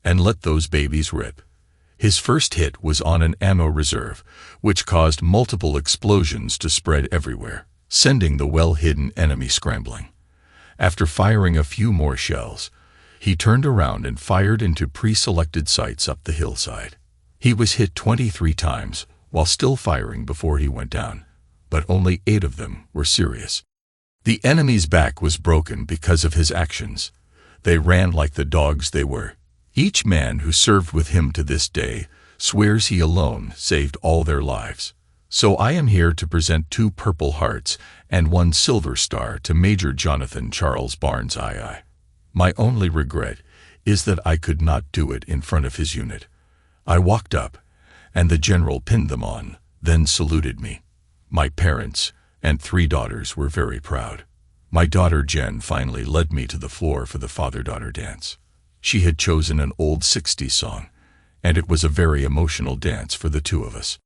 and let those babies rip. His first hit was on an ammo reserve, which caused multiple explosions to spread everywhere, sending the well-hidden enemy scrambling. After firing a few more shells, he turned around and fired into pre-selected sites up the hillside. He was hit 23 times while still firing before he went down, but only 8 of them were serious. The enemy's back was broken because of his actions. They ran like the dogs they were. Each man who served with him to this day swears he alone saved all their lives. So I am here to present 2 Purple Hearts and 1 Silver Star to Major Jonathan Charles Barnes II. My only regret is that I could not do it in front of his unit. I walked up, and the general pinned them on, then saluted me. My parents and 3 daughters were very proud. My daughter Jen finally led me to the floor for the father-daughter dance. She had chosen an old 60s song, and it was a very emotional dance for the 2 of us.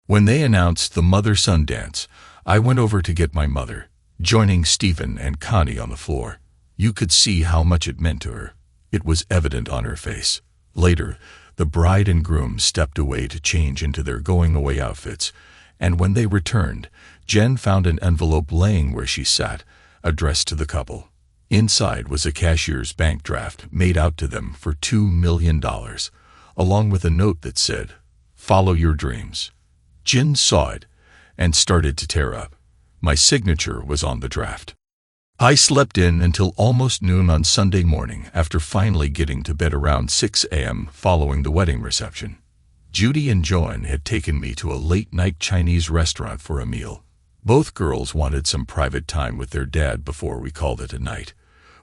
When they announced the mother-son dance, I went over to get my mother, joining Stephen and Connie on the floor. You could see how much it meant to her. It was evident on her face. Later, the bride and groom stepped away to change into their going-away outfits, and when they returned, Jen found an envelope laying where she sat, addressed to the couple. Inside was a cashier's bank draft made out to them for $2 million, along with a note that said, "Follow your dreams." Jen saw it and started to tear up. My signature was on the draft. I slept in until almost noon on Sunday morning after finally getting to bed around 6 a.m. following the wedding reception. Judy and Joan had taken me to a late-night Chinese restaurant for a meal. Both girls wanted some private time with their dad before we called it a night.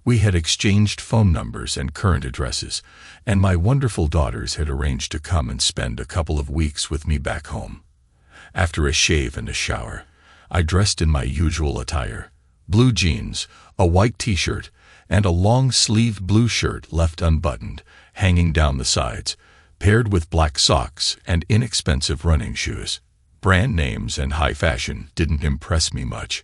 We had exchanged phone numbers and current addresses, and my wonderful daughters had arranged to come and spend a couple of weeks with me back home. After a shave and a shower, I dressed in my usual attire: blue jeans, a white t-shirt, and a long-sleeved blue shirt left unbuttoned, hanging down the sides, paired with black socks and inexpensive running shoes. Brand names and high fashion didn't impress me much.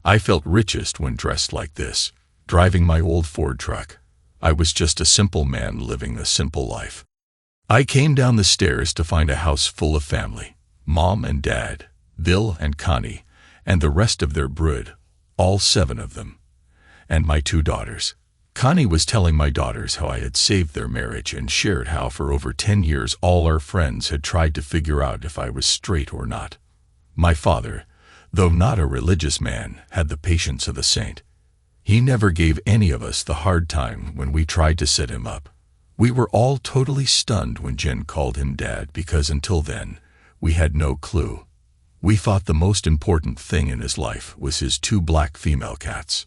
I felt richest when dressed like this, driving my old Ford truck. I was just a simple man living a simple life. I came down the stairs to find a house full of family: Mom and Dad, Bill and Connie, and the rest of their brood, all 7 of them, and my 2 daughters. Connie was telling my daughters how I had saved their marriage and shared how for over 10 years all our friends had tried to figure out if I was straight or not. My father, though not a religious man, had the patience of a saint. He never gave any of us the hard time when we tried to set him up. We were all totally stunned when Jen called him Dad because until then, we had no clue. We thought the most important thing in his life was his 2 black female cats.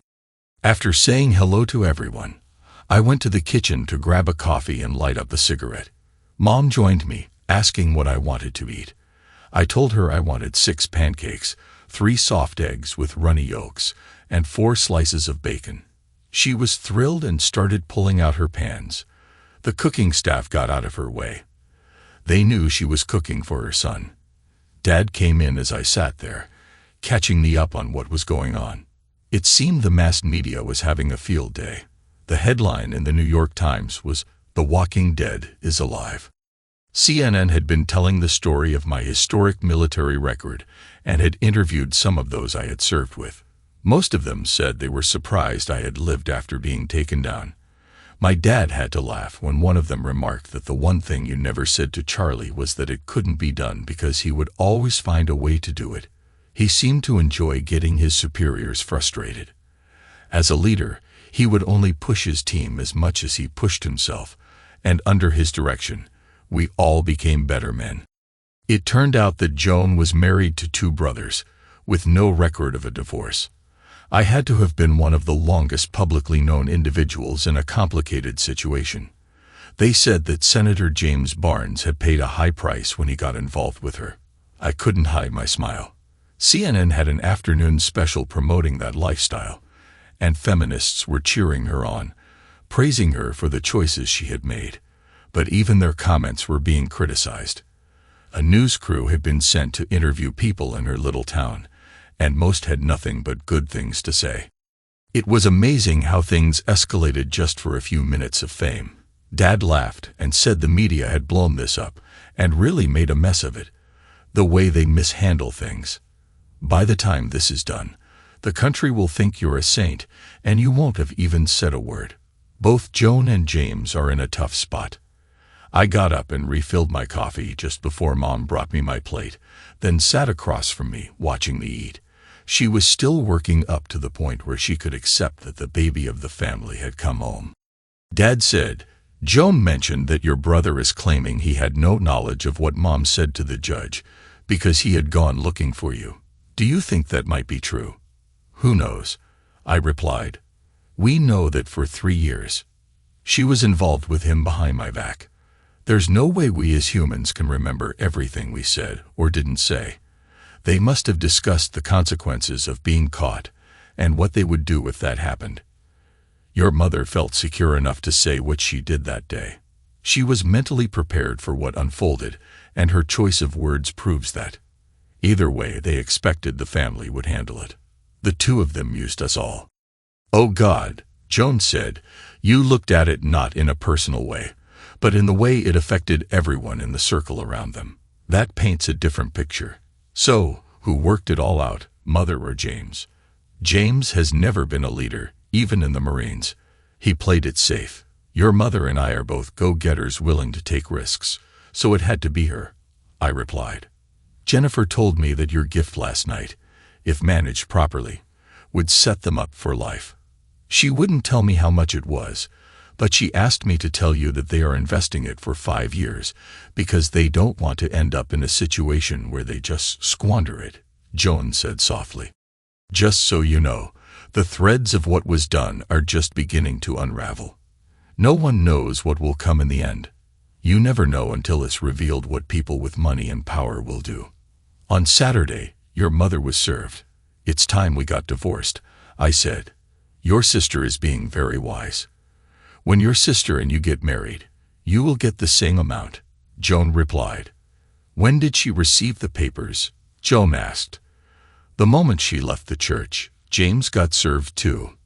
After saying hello to everyone, I went to the kitchen to grab a coffee and light up a cigarette. Mom joined me, asking what I wanted to eat. I told her I wanted 6 pancakes, 3 soft eggs with runny yolks, and 4 slices of bacon. She was thrilled and started pulling out her pans. The cooking staff got out of her way. They knew she was cooking for her son. Dad came in as I sat there, catching me up on what was going on. It seemed the mass media was having a field day. The headline in the New York Times was, "The Walking Dead is alive." CNN had been telling the story of my historic military record and had interviewed some of those I had served with. Most of them said they were surprised I had lived after being taken down. My dad had to laugh when one of them remarked that the one thing you never said to Charlie was that it couldn't be done because he would always find a way to do it. He seemed to enjoy getting his superiors frustrated. As a leader, he would only push his team as much as he pushed himself, and under his direction, we all became better men. It turned out that Joan was married to 2 brothers, with no record of a divorce. I had to have been one of the longest publicly known individuals in a complicated situation. They said that Senator James Barnes had paid a high price when he got involved with her. I couldn't hide my smile. CNN had an afternoon special promoting that lifestyle, and feminists were cheering her on, praising her for the choices she had made. But even their comments were being criticized. A news crew had been sent to interview people in her little town, and most had nothing but good things to say. It was amazing how things escalated just for a few minutes of fame. Dad laughed and said the media had blown this up and really made a mess of it, the way they mishandle things. By the time this is done, the country will think you're a saint and you won't have even said a word. Both Joan and James are in a tough spot. I got up and refilled my coffee just before Mom brought me my plate, then sat across from me, watching me eat. She was still working up to the point where she could accept that the baby of the family had come home. Dad said, "Joan mentioned that your brother is claiming he had no knowledge of what Mom said to the judge because he had gone looking for you. Do you think that might be true?" "Who knows?" I replied. "We know that for 3 years. She was involved with him behind my back. There's no way we as humans can remember everything we said or didn't say. They must have discussed the consequences of being caught and what they would do if that happened. Your mother felt secure enough to say what she did that day. She was mentally prepared for what unfolded, and her choice of words proves that. Either way, they expected the family would handle it. The 2 of them used us all." "Oh God," Joan said, "you looked at it not in a personal way, but in the way it affected everyone in the circle around them. That paints a different picture. So, who worked it all out, Mother or James?" "James has never been a leader, even in the Marines. He played it safe. Your mother and I are both go-getters willing to take risks, so it had to be her," I replied. "Jennifer told me that your gift last night, if managed properly, would set them up for life. She wouldn't tell me how much it was, but she asked me to tell you that they are investing it for 5 years because they don't want to end up in a situation where they just squander it," Joan said softly. "Just so you know, the threads of what was done are just beginning to unravel. No one knows what will come in the end. You never know until it's revealed what people with money and power will do. On Saturday, your mother was served. It's time we got divorced," I said. "Your sister is being very wise. When your sister and you get married, you will get the same amount," Joan replied. "When did she receive the papers?" Joan asked. "The moment she left the church. James got served too.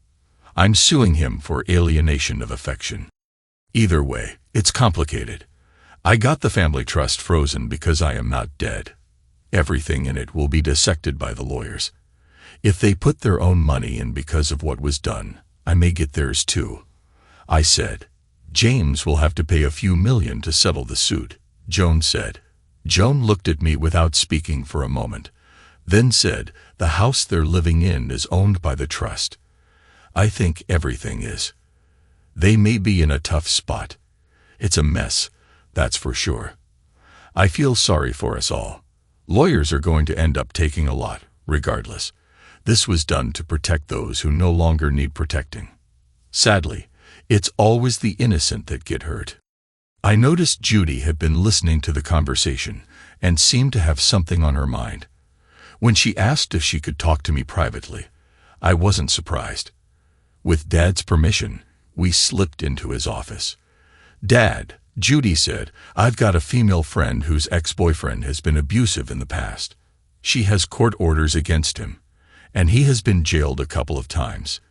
I'm suing him for alienation of affection. Either way, it's complicated. I got the family trust frozen because I am not dead. Everything in it will be dissected by the lawyers. If they put their own money in because of what was done, I may get theirs too," I said. "James will have to pay a few million to settle the suit," Joan said. Joan looked at me without speaking for a moment, then said, "The house they're living in is owned by the trust. I think everything is. They may be in a tough spot. It's a mess, that's for sure. I feel sorry for us all. Lawyers are going to end up taking a lot, regardless. This was done to protect those who no longer need protecting. Sadly, it's always the innocent that get hurt." I noticed Judy had been listening to the conversation and seemed to have something on her mind. When she asked if she could talk to me privately, I wasn't surprised. With Dad's permission, we slipped into his office. "Dad," Judy said, "I've got a female friend whose ex-boyfriend has been abusive in the past. She has court orders against him, and he has been jailed a couple of times.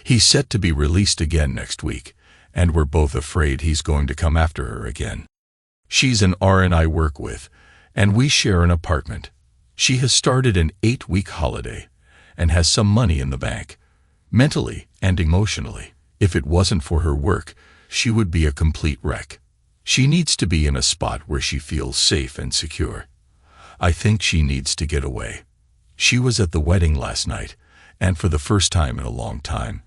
He's set to be released again next week, and we're both afraid he's going to come after her again. She's an RN I work with, and we share an apartment. She has started an 8-week holiday and has some money in the bank. Mentally and emotionally, if it wasn't for her work, she would be a complete wreck. She needs to be in a spot where she feels safe and secure. I think she needs to get away. She was at the wedding last night, and for the first time in a long time,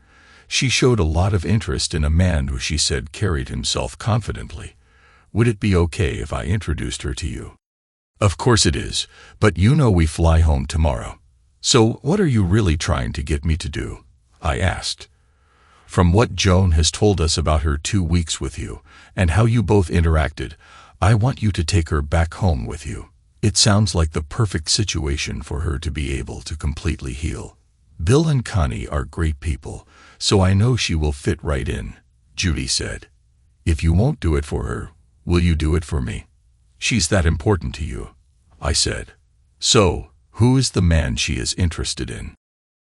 she showed a lot of interest in a man who she said carried himself confidently. Would it be okay if I introduced her to you? Of course it is, but you know we fly home tomorrow. So what are you really trying to get me to do? I asked. From what Joan has told us about her 2 weeks with you and how you both interacted, I want you to take her back home with you. It sounds like the perfect situation for her to be able to completely heal. Bill and Connie are great people, so I know she will fit right in, Judy said. If you won't do it for her, will you do it for me? She's that important to you, I said. So, who is the man she is interested in?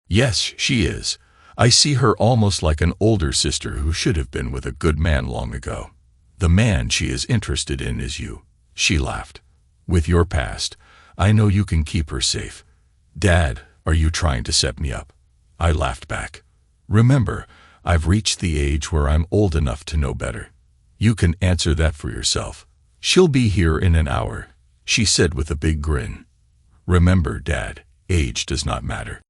Yes, she is. I see her almost like an older sister who should have been with a good man long ago. The man she is interested in is you, she laughed. With your past, I know you can keep her safe. Dad, are you trying to set me up? I laughed back. Remember, I've reached the age where I'm old enough to know better. You can answer that for yourself. She'll be here in an hour, she said with a big grin. Remember, Dad, age does not matter.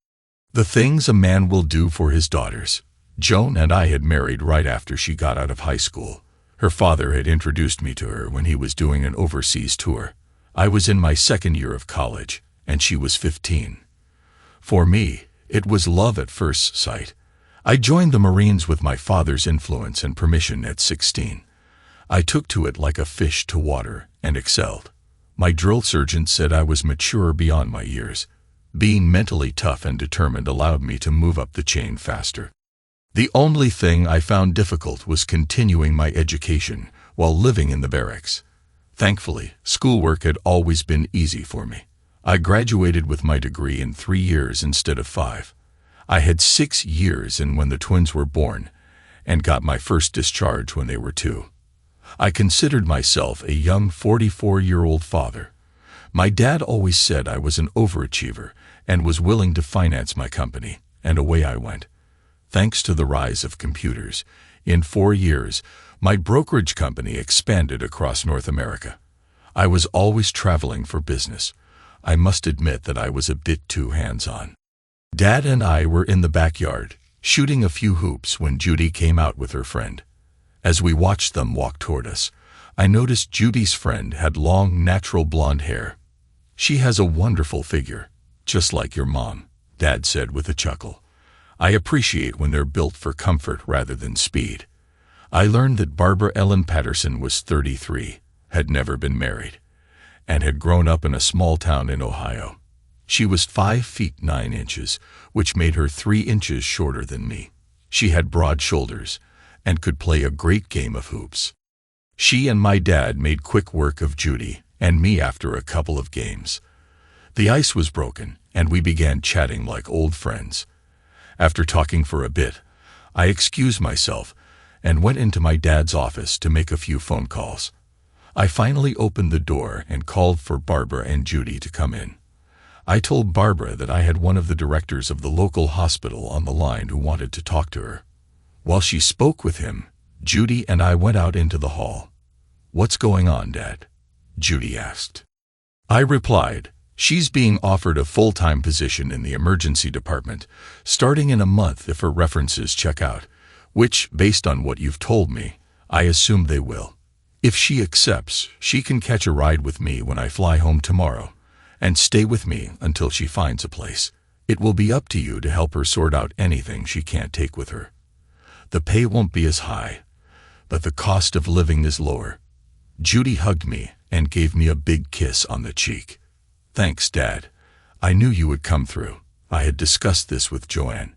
The things a man will do for his daughters. Joan and I had married right after she got out of high school. Her father had introduced me to her when he was doing an overseas tour. I was in my second year of college, and she was 15. For me, it was love at first sight. I joined the Marines with my father's influence and permission at 16. I took to it like a fish to water and excelled. My drill sergeant said I was mature beyond my years. Being mentally tough and determined allowed me to move up the chain faster. The only thing I found difficult was continuing my education while living in the barracks. Thankfully, schoolwork had always been easy for me. I graduated with my degree in 3 years instead of 5. I had 6 years in when the twins were born, and got my first discharge when they were 2. I considered myself a young 44-year-old father. My dad always said I was an overachiever and was willing to finance my company, and away I went. Thanks to the rise of computers, in 4 years, my brokerage company expanded across North America. I was always traveling for business. I must admit that I was a bit too hands-on. Dad and I were in the backyard, shooting a few hoops when Judy came out with her friend. As we watched them walk toward us, I noticed Judy's friend had long, natural blonde hair. She has a wonderful figure, just like your mom, Dad said with a chuckle. I appreciate when they're built for comfort rather than speed. I learned that Barbara Ellen Patterson was 33, had never been married, and had grown up in a small town in Ohio. She was 5 feet 9 inches, which made her 3 inches shorter than me. She had broad shoulders and could play a great game of hoops. She and my dad made quick work of Judy and me after a couple of games. The ice was broken, and we began chatting like old friends. After talking for a bit, I excused myself and went into my dad's office to make a few phone calls. I finally opened the door and called for Barbara and Judy to come in. I told Barbara that I had one of the directors of the local hospital on the line who wanted to talk to her. While she spoke with him, Judy and I went out into the hall. "What's going on, Dad?" Judy asked. I replied, "She's being offered a full-time position in the emergency department, starting in a month if her references check out, which, based on what you've told me, I assume they will. If she accepts, she can catch a ride with me when I fly home tomorrow, and stay with me until she finds a place. It will be up to you to help her sort out anything she can't take with her. The pay won't be as high, but the cost of living is lower." Judy hugged me and gave me a big kiss on the cheek. "Thanks, Dad. I knew you would come through. I had discussed this with Joanne,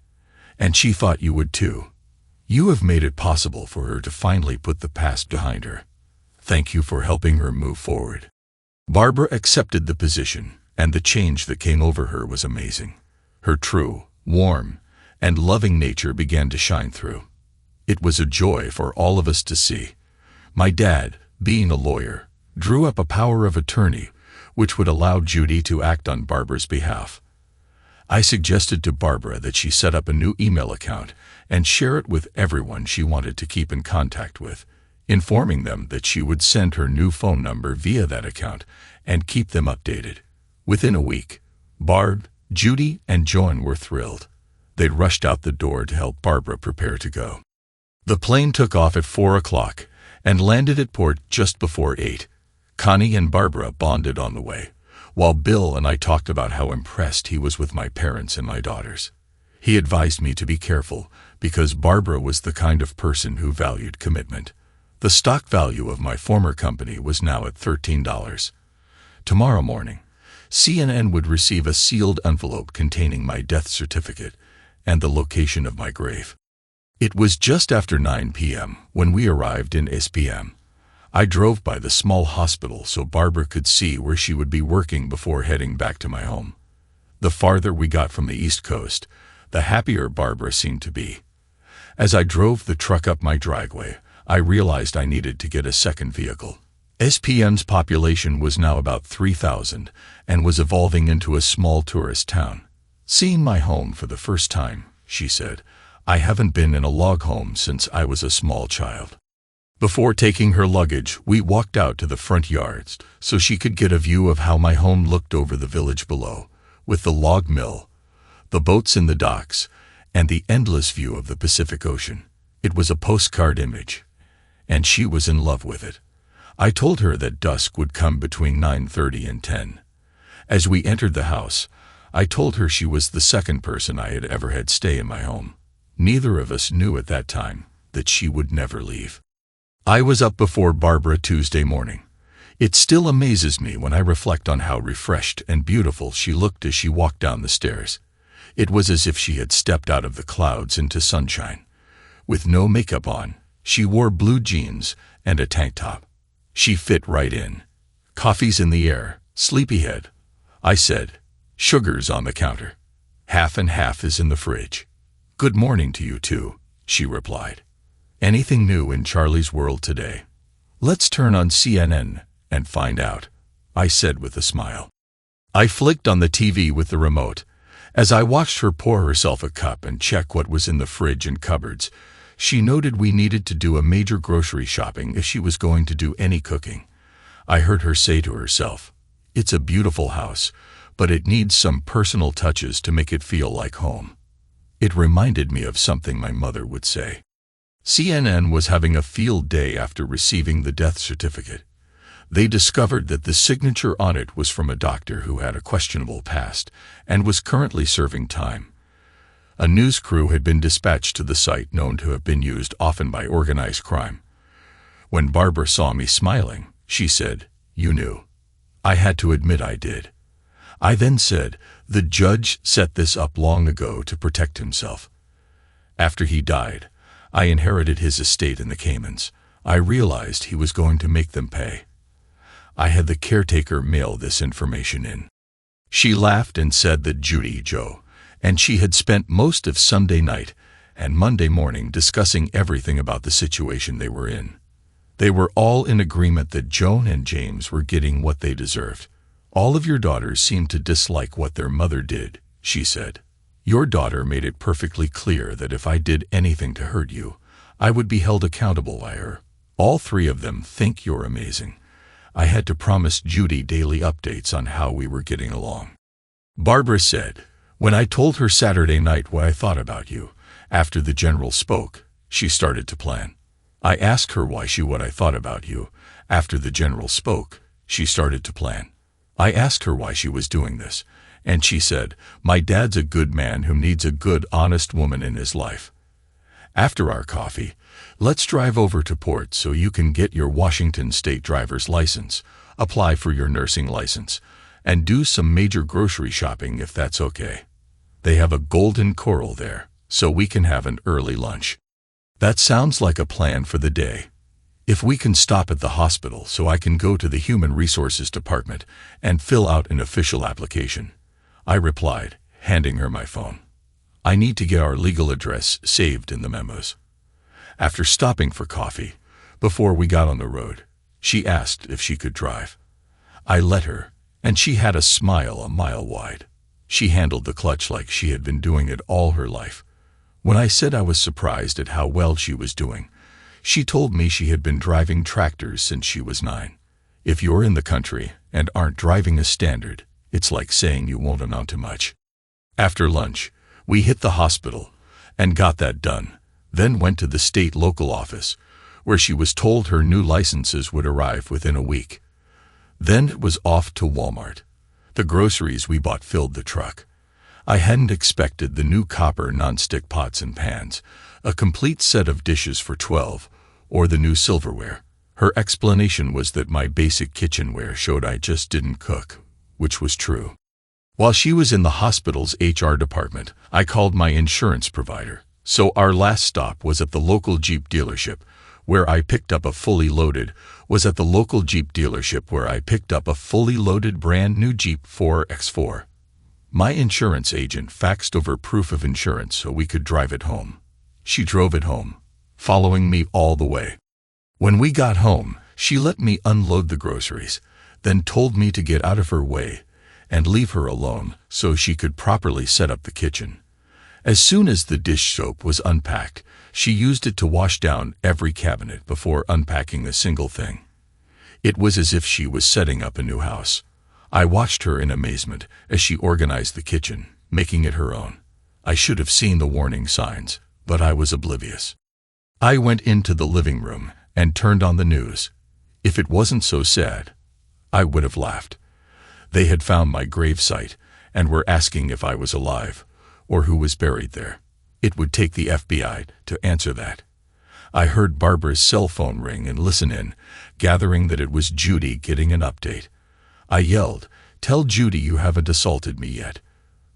and she thought you would too. You have made it possible for her to finally put the past behind her. Thank you for helping her move forward." Barbara accepted the position, and the change that came over her was amazing. Her true, warm, and loving nature began to shine through. It was a joy for all of us to see. My dad, being a lawyer, drew up a power of attorney which would allow Judy to act on Barbara's behalf. I suggested to Barbara that she set up a new email account and share it with everyone she wanted to keep in contact with, informing them that she would send her new phone number via that account and keep them updated. Within a week, Barb, Judy, and Joan were thrilled. They'd rushed out the door to help Barbara prepare to go. The plane took off at 4 o'clock and landed at port just before 8. Connie and Barbara bonded on the way, while Bill and I talked about how impressed he was with my parents and my daughters. He advised me to be careful because Barbara was the kind of person who valued commitment. The stock value of my former company was now at $13. Tomorrow morning, CNN would receive a sealed envelope containing my death certificate and the location of my grave. It was just after 9 p.m. when we arrived in SPM. I drove by the small hospital so Barbara could see where she would be working before heading back to my home. The farther we got from the East Coast, the happier Barbara seemed to be. As I drove the truck up my driveway, I realized I needed to get a second vehicle. SPM's population was now about 3,000 and was evolving into a small tourist town. Seeing my home for the first time, she said, I haven't been in a log home since I was a small child. Before taking her luggage, we walked out to the front yards so she could get a view of how my home looked over the village below, with the log mill, the boats in the docks, and the endless view of the Pacific Ocean. It was a postcard image, and she was in love with it. I told her that dusk would come between 9:30 and 10. As we entered the house, I told her she was the second person I had ever had stay in my home. Neither of us knew at that time that she would never leave. I was up before Barbara Tuesday morning. It still amazes me when I reflect on how refreshed and beautiful she looked as she walked down the stairs. It was as if she had stepped out of the clouds into sunshine. With no makeup on, she wore blue jeans and a tank top. She fit right in. Coffee's in the air, sleepyhead. I said, sugar's on the counter. Half and half is in the fridge. Good morning to you too, she replied. Anything new in Charlie's world today? Let's turn on CNN and find out, I said with a smile. I flicked on the TV with the remote. As I watched her pour herself a cup and check what was in the fridge and cupboards, she noted we needed to do a major grocery shopping if she was going to do any cooking. I heard her say to herself, it's a beautiful house, but it needs some personal touches to make it feel like home. It reminded me of something my mother would say. CNN was having a field day after receiving the death certificate. They discovered that the signature on it was from a doctor who had a questionable past and was currently serving time. A news crew had been dispatched to the site known to have been used often by organized crime. When Barbara saw me smiling, she said, you knew. I had to admit I did. I then said, the judge set this up long ago to protect himself. After he died, I inherited his estate in the Caymans. I realized he was going to make them pay. I had the caretaker mail this information in. She laughed and said that Judy, Joe, and she had spent most of Sunday night and Monday morning discussing everything about the situation they were in. They were all in agreement that Joan and James were getting what they deserved. All of your daughters seemed to dislike what their mother did, she said. Your daughter made it perfectly clear that if I did anything to hurt you, I would be held accountable by her. All three of them think you're amazing. I had to promise Judy daily updates on how we were getting along. Barbara said, when I told her Saturday night what I thought about you, after the general spoke, she started to plan. I asked her what I thought about you. After the general spoke, she started to plan. I asked her why she was doing this, and she said, my dad's a good man who needs a good, honest woman in his life. After our coffee, let's drive over to Port so you can get your Washington State driver's license, apply for your nursing license, and do some major grocery shopping if that's okay. They have a golden coral there, so we can have an early lunch. That sounds like a plan for the day. If we can stop at the hospital so I can go to the Human Resources Department and fill out an official application, I replied, handing her my phone. I need to get our legal address saved in the memos. After stopping for coffee, before we got on the road, she asked if she could drive. I let her, and she had a smile a mile wide. She handled the clutch like she had been doing it all her life. When I said I was surprised at how well she was doing, she told me she had been driving tractors since she was 9. If you're in the country and aren't driving a standard, it's like saying you won't amount to much. After lunch, we hit the hospital and got that done, then went to the state local office, where she was told her new licenses would arrive within a week. Then it was off to Walmart. The groceries we bought filled the truck. I hadn't expected the new copper nonstick pots and pans, a complete set of dishes for $12, or the new silverware. Her explanation was that my basic kitchenware showed I just didn't cook, which was true. While she was in the hospital's HR department, I called my insurance provider. So our last stop was at the local Jeep dealership, where I picked up a fully loaded brand new Jeep 4X4. My insurance agent faxed over proof of insurance so we could drive it home. She drove it home, following me all the way. When we got home, she let me unload the groceries, then told me to get out of her way and leave her alone so she could properly set up the kitchen. As soon as the dish soap was unpacked, she used it to wash down every cabinet before unpacking a single thing. It was as if she was setting up a new house. I watched her in amazement as she organized the kitchen, making it her own. I should have seen the warning signs, but I was oblivious. I went into the living room and turned on the news. If it wasn't so sad, I would have laughed. They had found my gravesite and were asking if I was alive, or who was buried there. It would take the FBI to answer that. I heard Barbara's cell phone ring and listen in, gathering that it was Judy getting an update. I yelled, "Tell Judy you haven't assaulted me yet."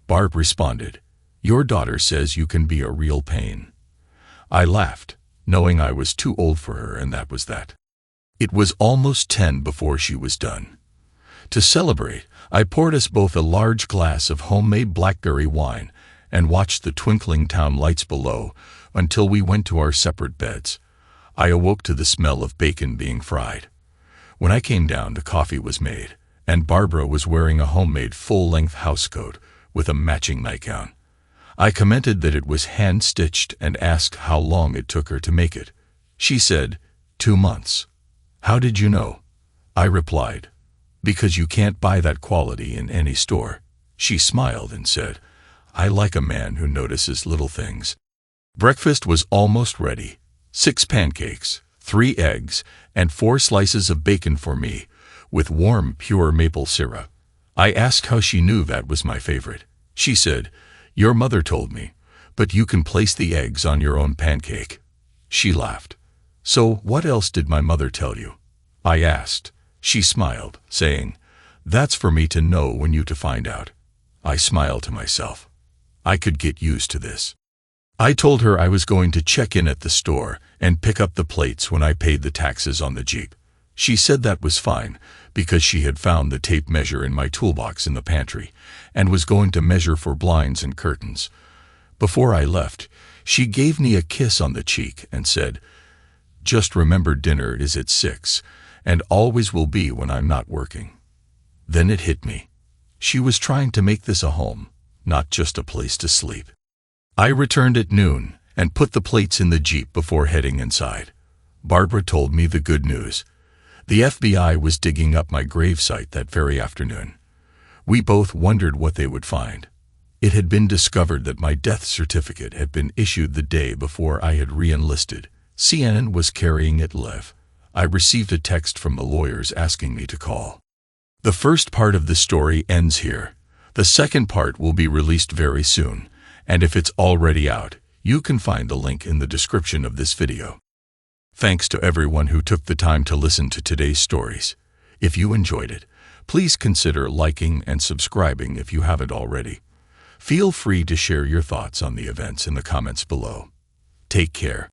Barb responded, "Your daughter says you can be a real pain." I laughed, knowing I was too old for her, and that was that. It was almost 10 before she was done. To celebrate, I poured us both a large glass of homemade blackberry wine and watched the twinkling town lights below until we went to our separate beds. I awoke to the smell of bacon being fried. When I came down, the coffee was made, and Barbara was wearing a homemade full-length housecoat with a matching nightgown. I commented that it was hand-stitched and asked how long it took her to make it. She said, 2 months. "How did you know?" I replied, "Because you can't buy that quality in any store." She smiled and said, "I like a man who notices little things." Breakfast was almost ready. 6 pancakes, 3 eggs, and 4 slices of bacon for me, with warm, pure maple syrup. I asked how she knew that was my favorite. She said, "Your mother told me, but you can place the eggs on your own pancake." She laughed. "So what else did my mother tell you?" I asked. She smiled, saying, "That's for me to know when you to find out." I smiled to myself. I could get used to this. I told her I was going to check in at the store and pick up the plates when I paid the taxes on the Jeep. She said that was fine because she had found the tape measure in my toolbox in the pantry and was going to measure for blinds and curtains. Before I left, she gave me a kiss on the cheek and said, "Just remember dinner is at 6 and always will be when I'm not working." Then it hit me. She was trying to make this a home, not just a place to sleep. I returned at noon and put the plates in the Jeep before heading inside. Barbara told me the good news. The FBI was digging up my gravesite that very afternoon. We both wondered what they would find. It had been discovered that my death certificate had been issued the day before I had re-enlisted. CNN was carrying it live. I received a text from the lawyers asking me to call. The first part of the story ends here. The second part will be released very soon, and if it's already out, you can find the link in the description of this video. Thanks to everyone who took the time to listen to today's stories. If you enjoyed it, please consider liking and subscribing if you haven't already. Feel free to share your thoughts on the events in the comments below. Take care.